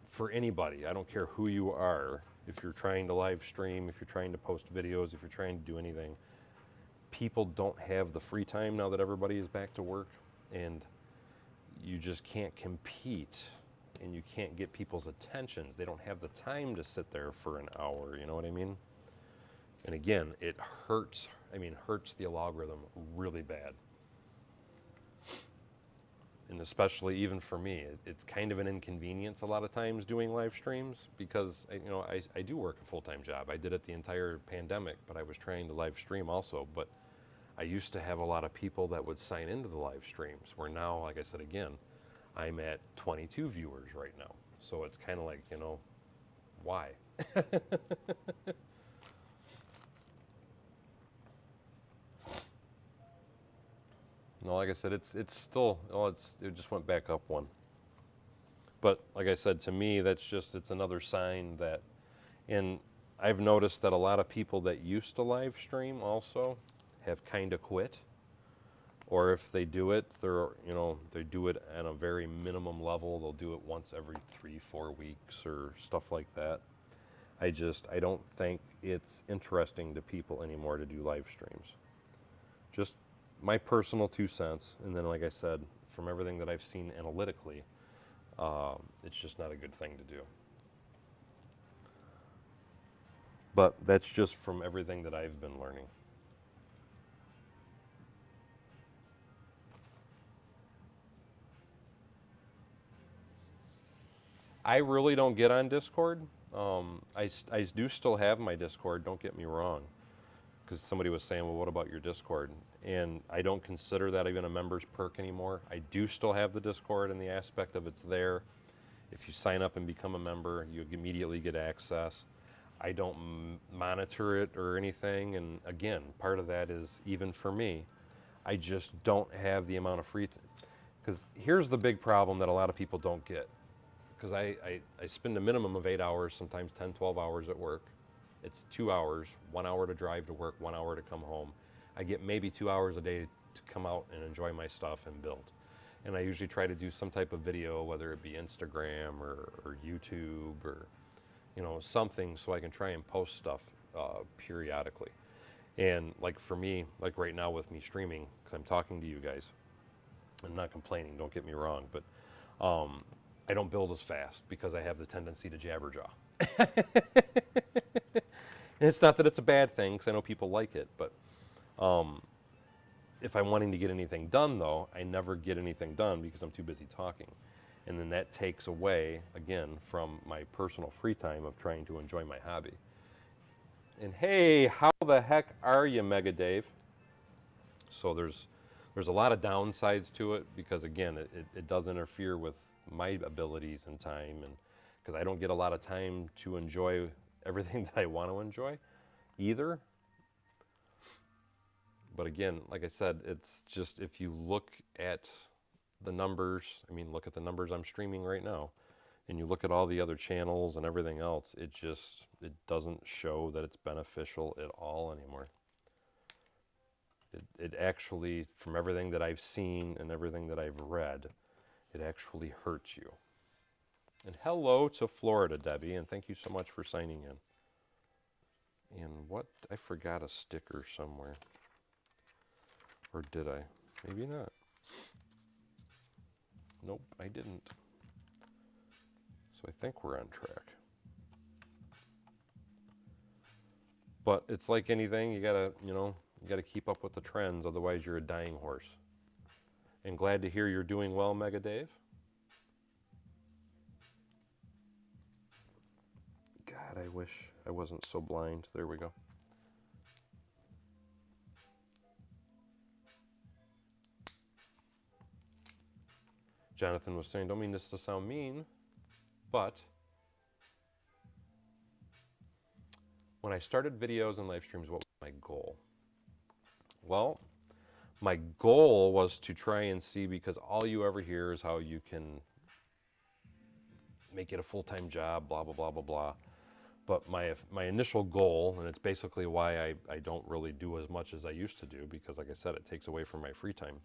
for anybody, I don't care who you are, if you're trying to live stream, if you're trying to post videos, if you're trying to do anything, people don't have the free time now that everybody is back to work, and you just can't compete, and you can't get people's attentions. They don't have the time to sit there for an hour, you know what I mean? And again, it hurts, I mean, hurts the algorithm really bad. And especially even for me, it's kind of an inconvenience a lot of times doing live streams because I do work a full-time job. I did it the entire pandemic, but I was trying to live stream also. But I used to have a lot of people that would sign into the live streams, where now, like I said again, I'm at 22 viewers right now. So it's kind of like, why? No, like I said, it's still, it just went back up one. But like I said, to me, it's another sign that, and I've noticed that a lot of people that used to live stream also have kind of quit. Or if they do it, they do it at a very minimum level. They'll do it once every 3-4 weeks or stuff like that. I don't think it's interesting to people anymore to do live streams. Just my personal 2 cents. And then, like I said, from everything that I've seen analytically, it's just not a good thing to do. But that's just from everything that I've been learning. I really don't get on Discord. I do still have my Discord, don't get me wrong. Because somebody was saying, well, what about your Discord? And I don't consider that even a member's perk anymore. I do still have the Discord in the aspect of it's there. If you sign up and become a member, you immediately get access. I don't monitor it or anything. And again, part of that is even for me, I just don't have the amount of free time. Because here's the big problem that a lot of people don't get. Because I spend a minimum of 8 hours, sometimes 10, 12 hours at work. It's 2 hours, 1 hour to drive to work, 1 hour to come home. I get maybe 2 hours a day to come out and enjoy my stuff and build. And I usually try to do some type of video, whether it be Instagram or YouTube or something, so I can try and post stuff periodically. And like for me, like right now with me streaming, because I'm talking to you guys, I'm not complaining, don't get me wrong, but I don't build as fast because I have the tendency to jabberjaw. And it's not that it's a bad thing, because I know people like it, but if I'm wanting to get anything done, though, I never get anything done because I'm too busy talking. And then that takes away, again, from my personal free time of trying to enjoy my hobby. And hey, how the heck are you, Mega Dave? So there's a lot of downsides to it because, again, it does interfere with my abilities and time, and because I don't get a lot of time to enjoy everything that I want to enjoy either. But again, like I said, it's just if you look at the numbers, I mean, look at the numbers I'm streaming right now, and you look at all the other channels and everything else, it doesn't show that it's beneficial at all anymore. It actually, from everything that I've seen and everything that I've read, it actually hurts you. And hello to Florida, Debbie, and thank you so much for signing in. And what, I forgot a sticker somewhere. Or did I? Maybe not. Nope, I didn't. So I think we're on track. But it's like anything, you gotta keep up with the trends, otherwise you're a dying horse. And glad to hear you're doing well, Mega Dave. God, I wish I wasn't so blind. There we go. Jonathan was saying, don't mean this to sound mean, but when I started videos and live streams, what was my goal? Well, my goal was to try and see, because all you ever hear is how you can make it a full-time job, blah, blah, blah, blah, blah. But my initial goal, and it's basically why I don't really do as much as I used to do, because like I said, it takes away from my free time.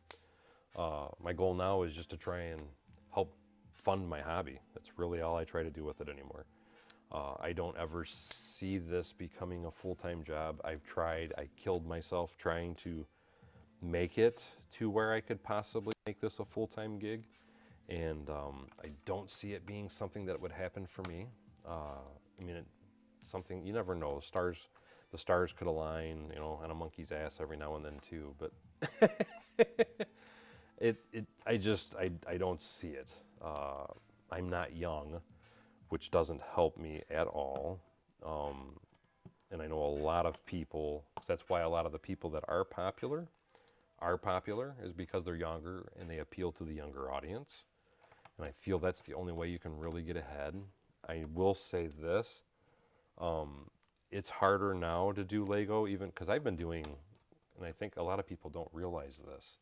My goal now is just to try and help fund my hobby. That's really all I try to do with it anymore. I don't ever see this becoming a full-time job. I killed myself trying to make it to where I could possibly make this a full-time gig. And I don't see it being something that would happen for me. I mean, something, you never know. the stars could align, on a monkey's ass every now and then too. But I don't see it. I'm not young, which doesn't help me at all. And I know a lot of people, 'cause that's why a lot of the people that are popular is because they're younger and they appeal to the younger audience. And I feel that's the only way you can really get ahead. I will say this, it's harder now to do Lego, even because I've been doing, and I think a lot of people don't realize this,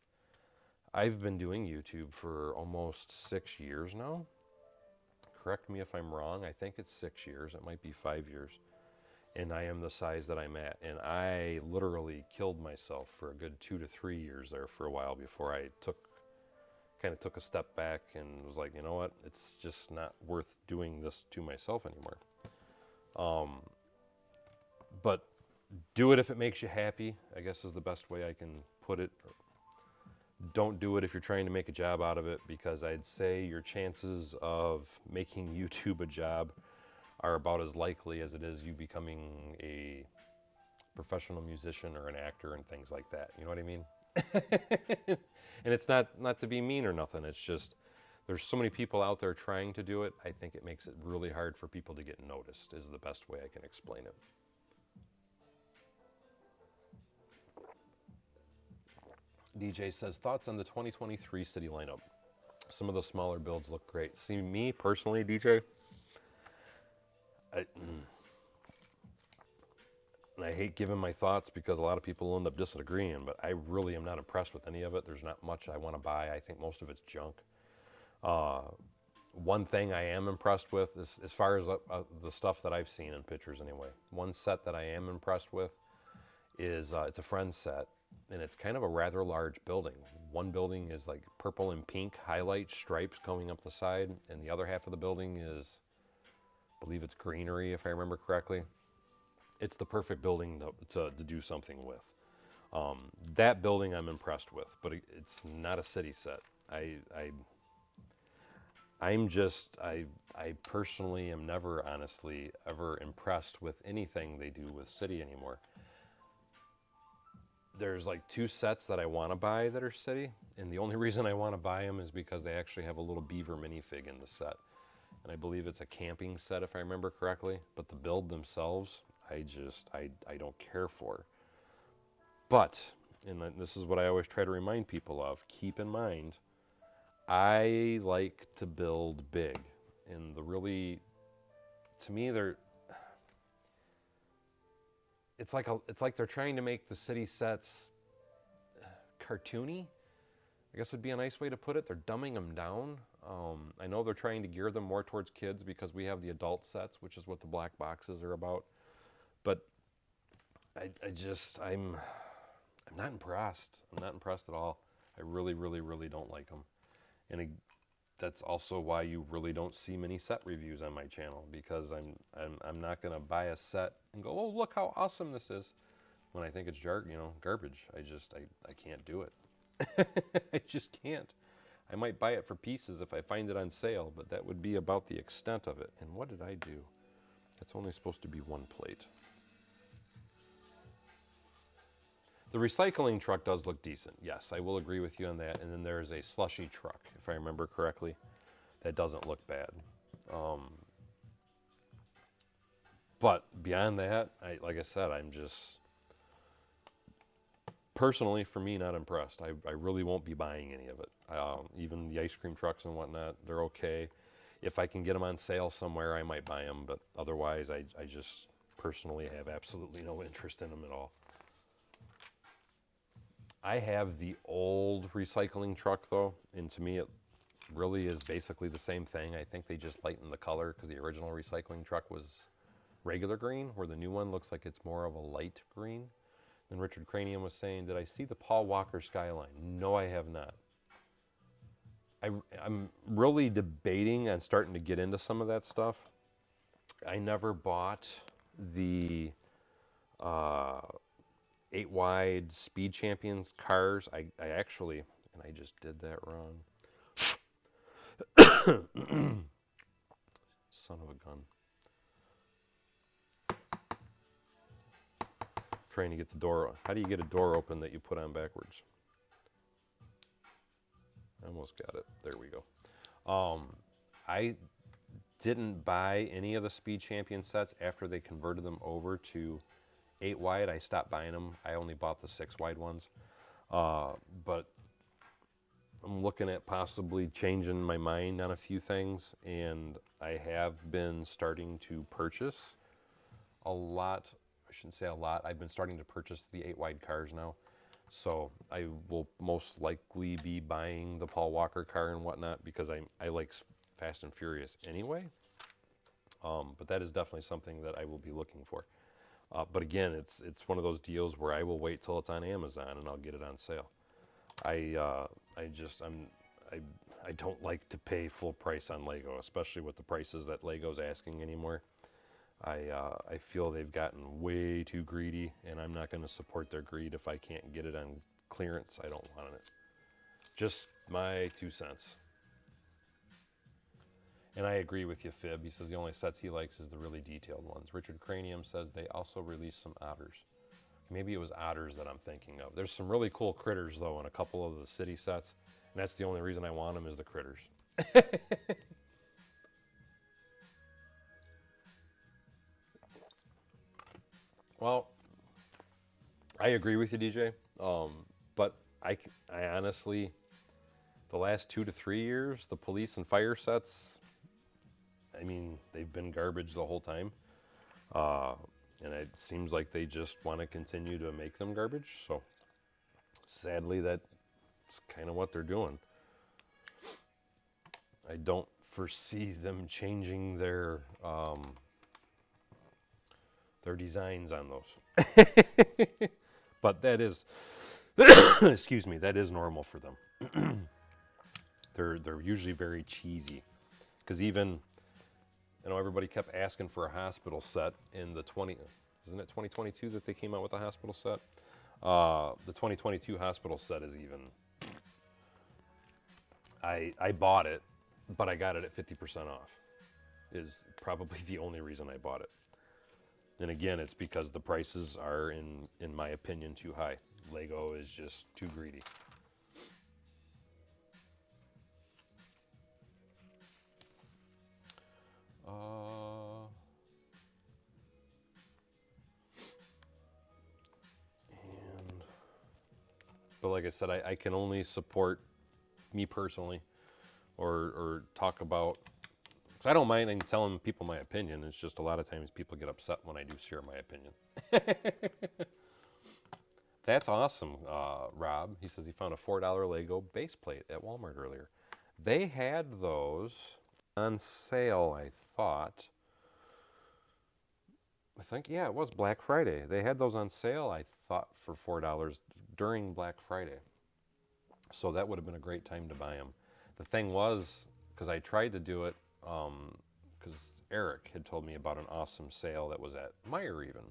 I've been doing YouTube for almost 6 years now. Correct me if I'm wrong, I think it's 6 years, it might be 5 years. And I am the size that I'm at. And I literally killed myself for a good 2 to 3 years there for a while before I kind of took a step back and was like, you know what, it's just not worth doing this to myself anymore. But do it if it makes you happy, I guess is the best way I can put it. Don't do it if you're trying to make a job out of it, because I'd say your chances of making YouTube a job are about as likely as it is you becoming a professional musician or an actor and things like that. You know what I mean? And it's not to be mean or nothing. It's just there's so many people out there trying to do it. I think it makes it really hard for people to get noticed is the best way I can explain it. DJ says, thoughts on the 2023 city lineup? Some of the smaller builds look great. See, me personally, DJ, and I hate giving my thoughts because a lot of people end up disagreeing, but I really am not impressed with any of it. There's not much I want to buy. I think most of it's junk. One thing I am impressed with is, as far as the stuff that I've seen in pictures anyway, one set that I am impressed with is, it's a friend's set, and it's kind of a rather large building. One building is like purple and pink highlight stripes going up the side, and the other half of the building is, I believe it's greenery, if I remember correctly. It's the perfect building to do something with. That building I'm impressed with, but it's not a city set. I personally am never, honestly, ever impressed with anything they do with city anymore. There's like 2 sets that I want to buy that are city, and the only reason I want to buy them is because they actually have a little beaver minifig in the set. And I believe it's a camping set, if I remember correctly, but the build themselves, I don't care for. But, and this is what I always try to remind people of, keep in mind, I like to build big. And to me, it's like they're trying to make the city sets cartoony, I guess would be a nice way to put it. They're dumbing them down. I know they're trying to gear them more towards kids because we have the adult sets, which is what the black boxes are about. But I'm not impressed. I'm not impressed at all. I really, really, really don't like them. And that's also why you really don't see many set reviews on my channel, because I'm not gonna buy a set and go, oh, look how awesome this is, when I think it's garbage. I can't do it. I just can't. I might buy it for pieces if I find it on sale, but that would be about the extent of it. And what did I do? That's only supposed to be 1 plate. The recycling truck does look decent. Yes, I will agree with you on that. And then there's a slushy truck, if I remember correctly, that doesn't look bad. But beyond that, like I said, I'm just, personally, for me, not impressed. I really won't be buying any of it. Even the ice cream trucks and whatnot, they're okay. If I can get them on sale somewhere, I might buy them. But otherwise, I just personally have absolutely no interest in them at all. I have the old recycling truck, though, and to me, it really is basically the same thing. I think they just lightened the color because the original recycling truck was regular green, where the new one looks like it's more of a light green. And Richard Cranium was saying, did I see the Paul Walker Skyline? No, I have not. I'm really debating on starting to get into some of that stuff. I never bought the 8-wide Speed Champions cars. I actually, and I just did that wrong. Son of a gun. Trying to get the door. How do you get a door open that you put on backwards? I almost got it. There we go. I didn't buy any of the Speed Champion sets after they converted them over to 8 wide. I stopped buying them. I only bought the 6 wide ones. But I'm looking at possibly changing my mind on a few things, and I have been starting to purchase a lot. I shouldn't say a lot. I've been starting to purchase the 8 wide cars now. So I will most likely be buying the Paul Walker car and whatnot because I like Fast and Furious anyway. But that is definitely something that I will be looking for. But again, it's one of those deals where I will wait till it's on Amazon and I'll get it on sale. I don't like to pay full price on Lego, especially with the prices that Lego's asking anymore. I feel they've gotten way too greedy, and I'm not going to support their greed. If I can't get it on clearance, I don't want it. Just my 2 cents. And I agree with you, Fib. He says the only sets he likes is the really detailed ones. Richard Cranium says they also released some otters. Maybe it was otters that I'm thinking of. There's some really cool critters, though, in a couple of the city sets, and that's the only reason I want them is the critters. Well, I agree with you, DJ. But I honestly, the last 2 to 3 years, the police and fire sets, I mean, they've been garbage the whole time. And it seems like they just want to continue to make them garbage. So sadly, that's kind of what they're doing. I don't foresee them changing their designs on those. But that is, excuse me, that is normal for them. They're usually very cheesy. Because even, everybody kept asking for a hospital set in the isn't it 2022 that they came out with a hospital set? The 2022 hospital set is even, I bought it, but I got it at 50% off, is probably the only reason I bought it. And again, it's because the prices are, in my opinion, too high. Lego is just too greedy. But like I said, I can only support me personally, or talk about. Cause I don't mind telling people my opinion. It's just a lot of times people get upset when I do share my opinion. That's awesome, Rob. He says he found a $4 Lego base plate at Walmart earlier. They had those on sale, I thought. I think, yeah, it was Black Friday. They had those on sale, I thought, for $4 during Black Friday. So that would have been a great time to buy them. The thing was, because I tried to do it, because Eric had told me about an awesome sale that was at Meijer even.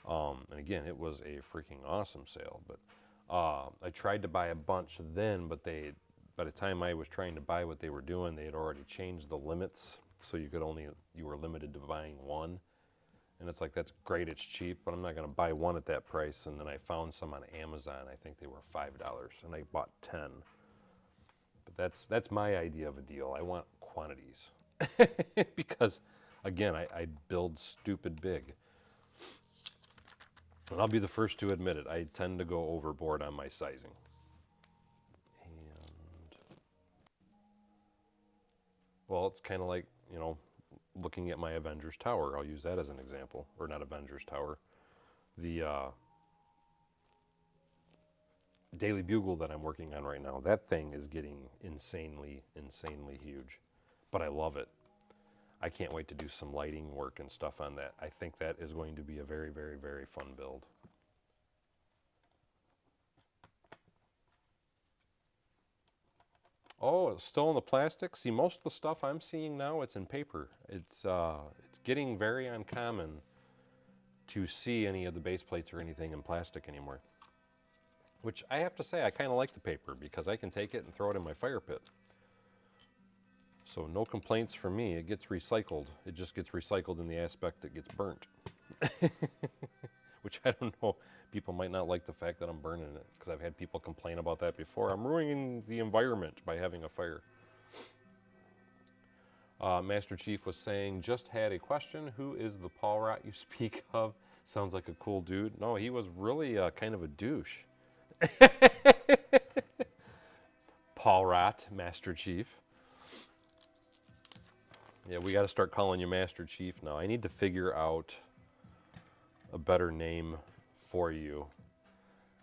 And again, it was a freaking awesome sale. But I tried to buy a bunch then, but by the time I was trying to buy what they were doing, they had already changed the limits. So you were limited to buying one. And it's like, that's great, it's cheap, but I'm not gonna buy one at that price. And then I found some on Amazon. I think they were $5, and I bought 10. But that's my idea of a deal. I want quantities. Because, again, I build stupid big. And I'll be the first to admit it. I tend to go overboard on my sizing. And, well, it's kind of like, looking at my Avengers Tower. I'll use that as an example. Or not Avengers Tower. The Daily Bugle that I'm working on right now, that thing is getting insanely, insanely huge. But I love it. I can't wait to do some lighting work and stuff on that. I think that is going to be a very, very, very fun build. Oh, it's still in the plastic? See, most of the stuff I'm seeing now, it's in paper. It's getting very uncommon to see any of the base plates or anything in plastic anymore. Which I have to say, I kind of like the paper because I can take it and throw it in my fire pit. So no complaints from me. It gets recycled. It just gets recycled in the aspect it gets burnt. which I don't know. People might not like the fact that I'm burning it because I've had people complain about that before. I'm ruining the environment by having a fire. Master Chief was saying, just had a question. Who is the Paul Rudd you speak of? Sounds like a cool dude. No, he was really kind of a douche. Paul Rudd, Master Chief. Yeah, we got to start calling you Master Chief now. I need to figure out a better name for you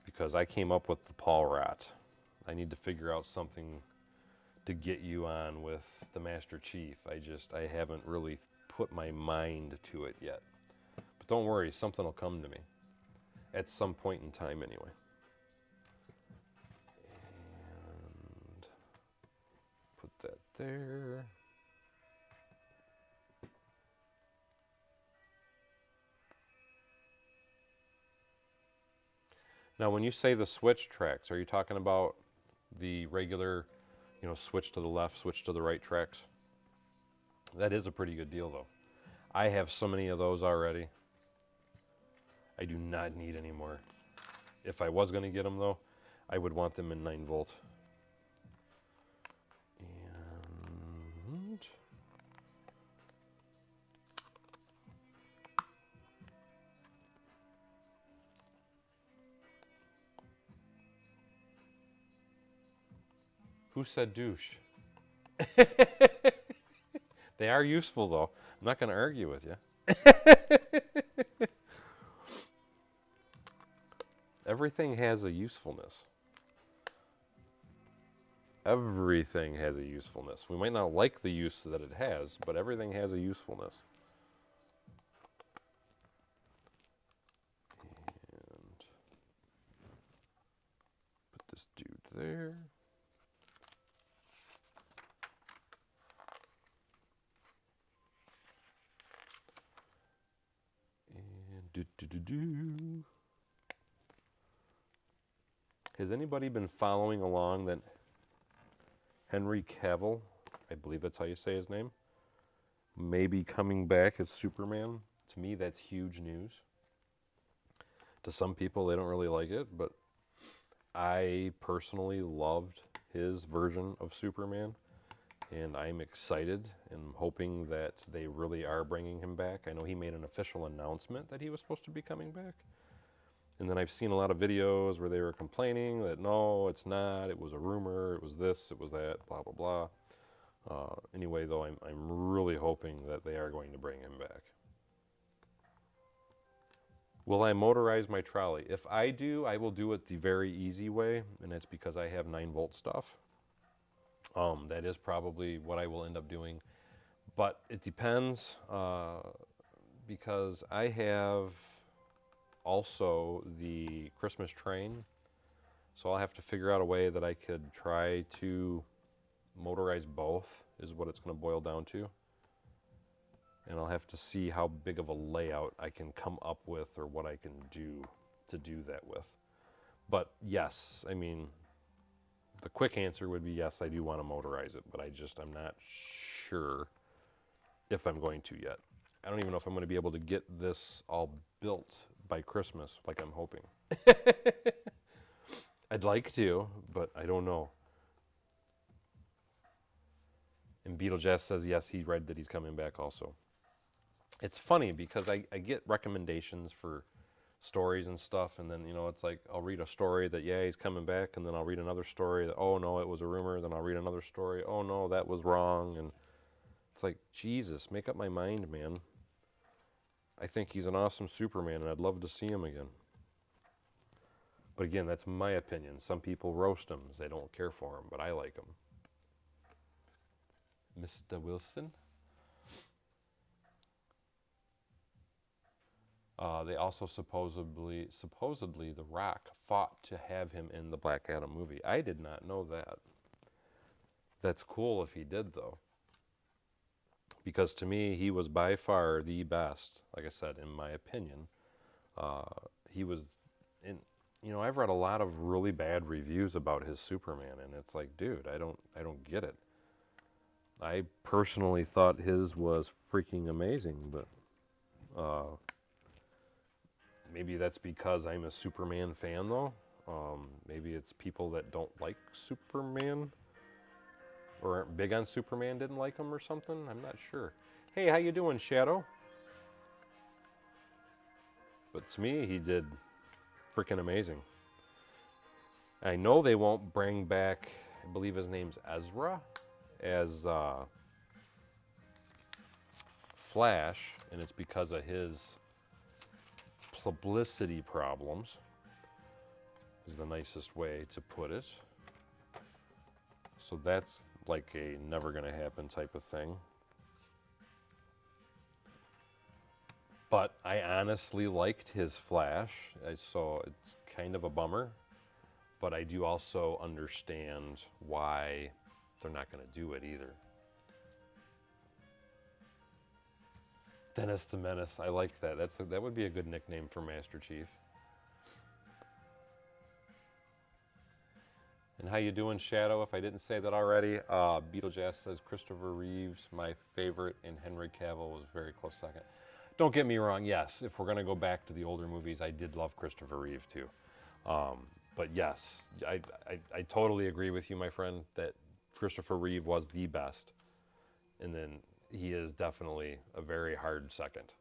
because I came up with the Paul Rudd. I need to figure out something to get you on with the Master Chief. I haven't really put my mind to it yet. But don't worry, something will come to me at some point in time anyway. And put that there. Now, when you say the switch tracks, are you talking about the regular, you know, switch to the left, switch to the right tracks? That is a pretty good deal, though. I have so many of those already. I do not need any more. If I was going to get them, though, I would want them in 9 volt. And who said douche? They are useful, though. I'm not going to argue with you. Everything has a usefulness. Everything has a usefulness. We might not like the use that it has, but everything has a usefulness. And put this dude there. And do. Has anybody been following along that Henry Cavill, I believe that's how you say his name, may be coming back as Superman? To me, that's huge news. To some people, they don't really like it, but I personally loved his version of Superman, and I'm excited and hoping that they really are bringing him back. I know he made an official announcement that he was supposed to be coming back. And then I've seen a lot of videos where they were complaining that, no, it's not, it was a rumor, it was this, it was that, blah, blah, blah. Anyway, though, I'm really hoping that they are going to bring him back. Will I motorize my trolley? If I do, I will do it the very easy way, and that's because I have 9 volt stuff. That is probably what I will end up doing. But it depends, because I have also the Christmas train, so I'll have to figure out a way that I could try to motorize both, is what it's going to boil down to. And I'll have to see how big of a layout I can come up with, or what I can do to do that with. But yes, I mean, the quick answer would be yes, I do want to motorize it, but I'm not sure if I'm going to yet. I don't even know if I'm going to be able to get this all built by Christmas like I'm hoping. I'd like to, but I don't know. And Beetlejuice says yes, he read that he's coming back also. It's funny because I get recommendations for stories and stuff, and then, you know, it's like I'll read a story that, yeah, he's coming back, and then I'll read another story that, oh no, it was a rumor, then I'll read another story, oh no, that was wrong, and it's like, Jesus, make up my mind, man. I think he's an awesome Superman, and I'd love to see him again. But again, that's my opinion. Some people roast him. They don't care for him, but I like him. Mr. Wilson? They also supposedly The Rock fought to have him in the Black Adam movie. I did not know that. That's cool if he did, though. Because to me, he was by far the best, like I said, in my opinion. He was in, you know, I've read a lot of really bad reviews about his Superman, and it's like, dude, I don't get it. I personally thought his was freaking amazing, but maybe that's because I'm a Superman fan, though. Maybe it's people that don't like Superman or aren't big on Superman didn't like him or something. I'm not sure. Hey, how you doing, Shadow? But to me, he did freaking amazing. I know they won't bring back, I believe his name's Ezra, as Flash, and it's because of his publicity problems, is the nicest way to put it. So that's like a never gonna happen type of thing. But I honestly liked his Flash, so it's kind of a bummer. But I do also understand why they're not going to do it either. Dennis the Menace, I like that. That would be a good nickname for Master Chief. And how you doing, Shadow? If I didn't say that already, Beetlejuice says Christopher Reeves, my favorite, and Henry Cavill was very close second. Don't get me wrong, yes, if we're going to go back to the older movies, I did love Christopher Reeve too. But yes, I totally agree with you, my friend, that Christopher Reeve was the best. And then he is definitely a very hard second.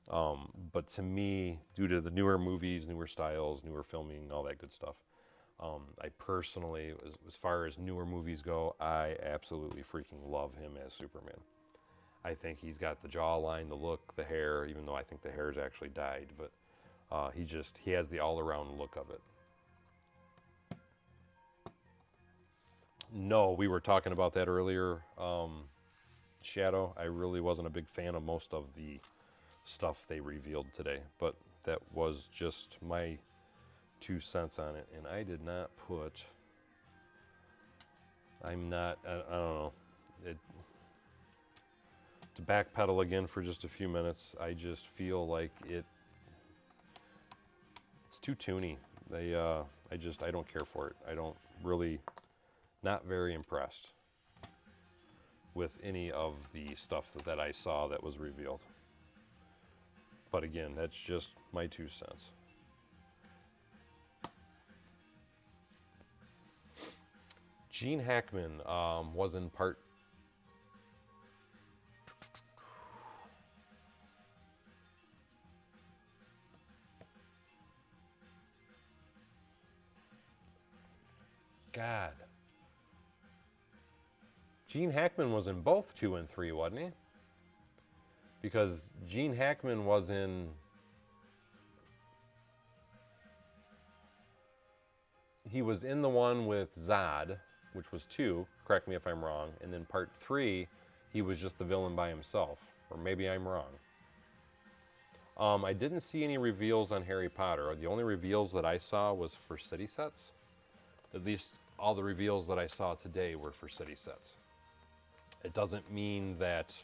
But to me, due to the newer movies, newer styles, newer filming, all that good stuff, I personally, as far as newer movies go, I absolutely freaking love him as Superman. I think he's got the jawline, the look, the hair, even though I think the hair's actually dyed, but he has the all-around look of it. No, we were talking about that earlier, Shadow. I really wasn't a big fan of most of the stuff they revealed today, but that was just my 2 cents on it, and I did not put, I don't know, to backpedal again for just a few minutes, I just feel like it's too toony. I don't care for it. I don't really, not very impressed with any of the stuff that I saw that was revealed. But again, that's just my 2 cents. Gene Hackman was in part. God. Gene Hackman was in both 2 and 3, wasn't he? Because Gene Hackman was in. He was in the one with Zod, which was 2, correct me if I'm wrong, and then part 3, he was just the villain by himself, or maybe I'm wrong. I didn't see any reveals on Harry Potter. The only reveals that I saw was for city sets. At least all the reveals that I saw today were for city sets. It doesn't mean that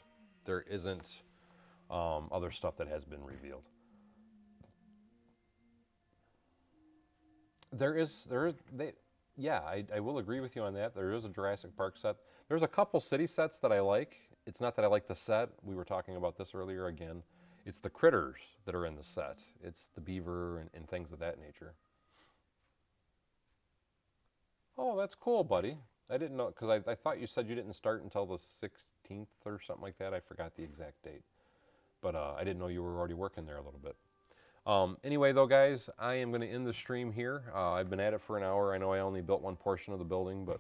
there isn't other stuff that has been revealed. I will agree with you on that. There is a Jurassic Park set. There's a couple city sets that I like. It's not that I like the set. We were talking about this earlier again. It's the critters that are in the set. It's the beaver and things of that nature. Oh, that's cool, buddy. I didn't know, because I thought you said you didn't start until the 16th or something like that. I forgot the exact date. But I didn't know you were already working there a little bit. Anyway, though, guys, I am going to end the stream here. I've been at it for an hour. I know I only built one portion of the building, but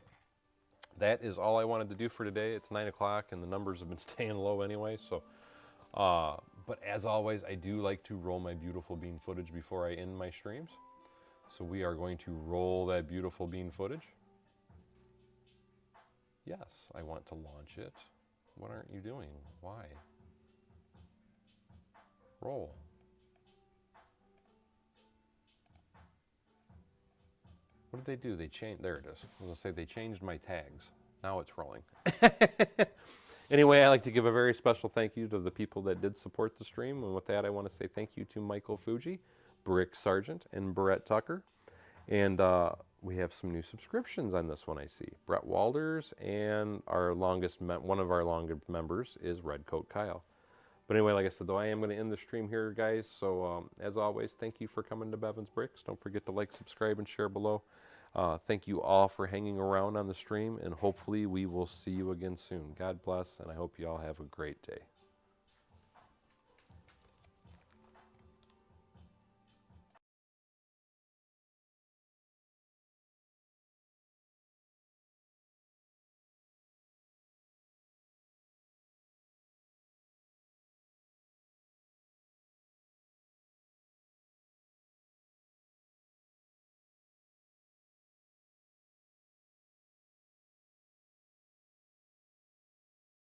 that is all I wanted to do for today. It's 9 o'clock, and the numbers have been staying low anyway. So, but as always, I do like to roll my beautiful bean footage before I end my streams. So we are going to roll that beautiful bean footage. Yes, I want to launch it. What aren't you doing? Why? Roll. What did they do? They changed, there it is. I was going to say they changed my tags. Now it's rolling. Anyway, I'd like to give a very special thank you to the people that did support the stream. And with that, I want to say thank you to Michael Fuji, Brick Sargent, and Brett Tucker. And we have some new subscriptions on this one, I see. Brett Walders, and one of our longest members is Redcoat Kyle. But anyway, like I said, though, I am going to end the stream here, guys. So as always, thank you for coming to Bevan's Bricks. Don't forget to like, subscribe, and share below. Thank you all for hanging around on the stream, and hopefully we will see you again soon. God bless, and I hope you all have a great day.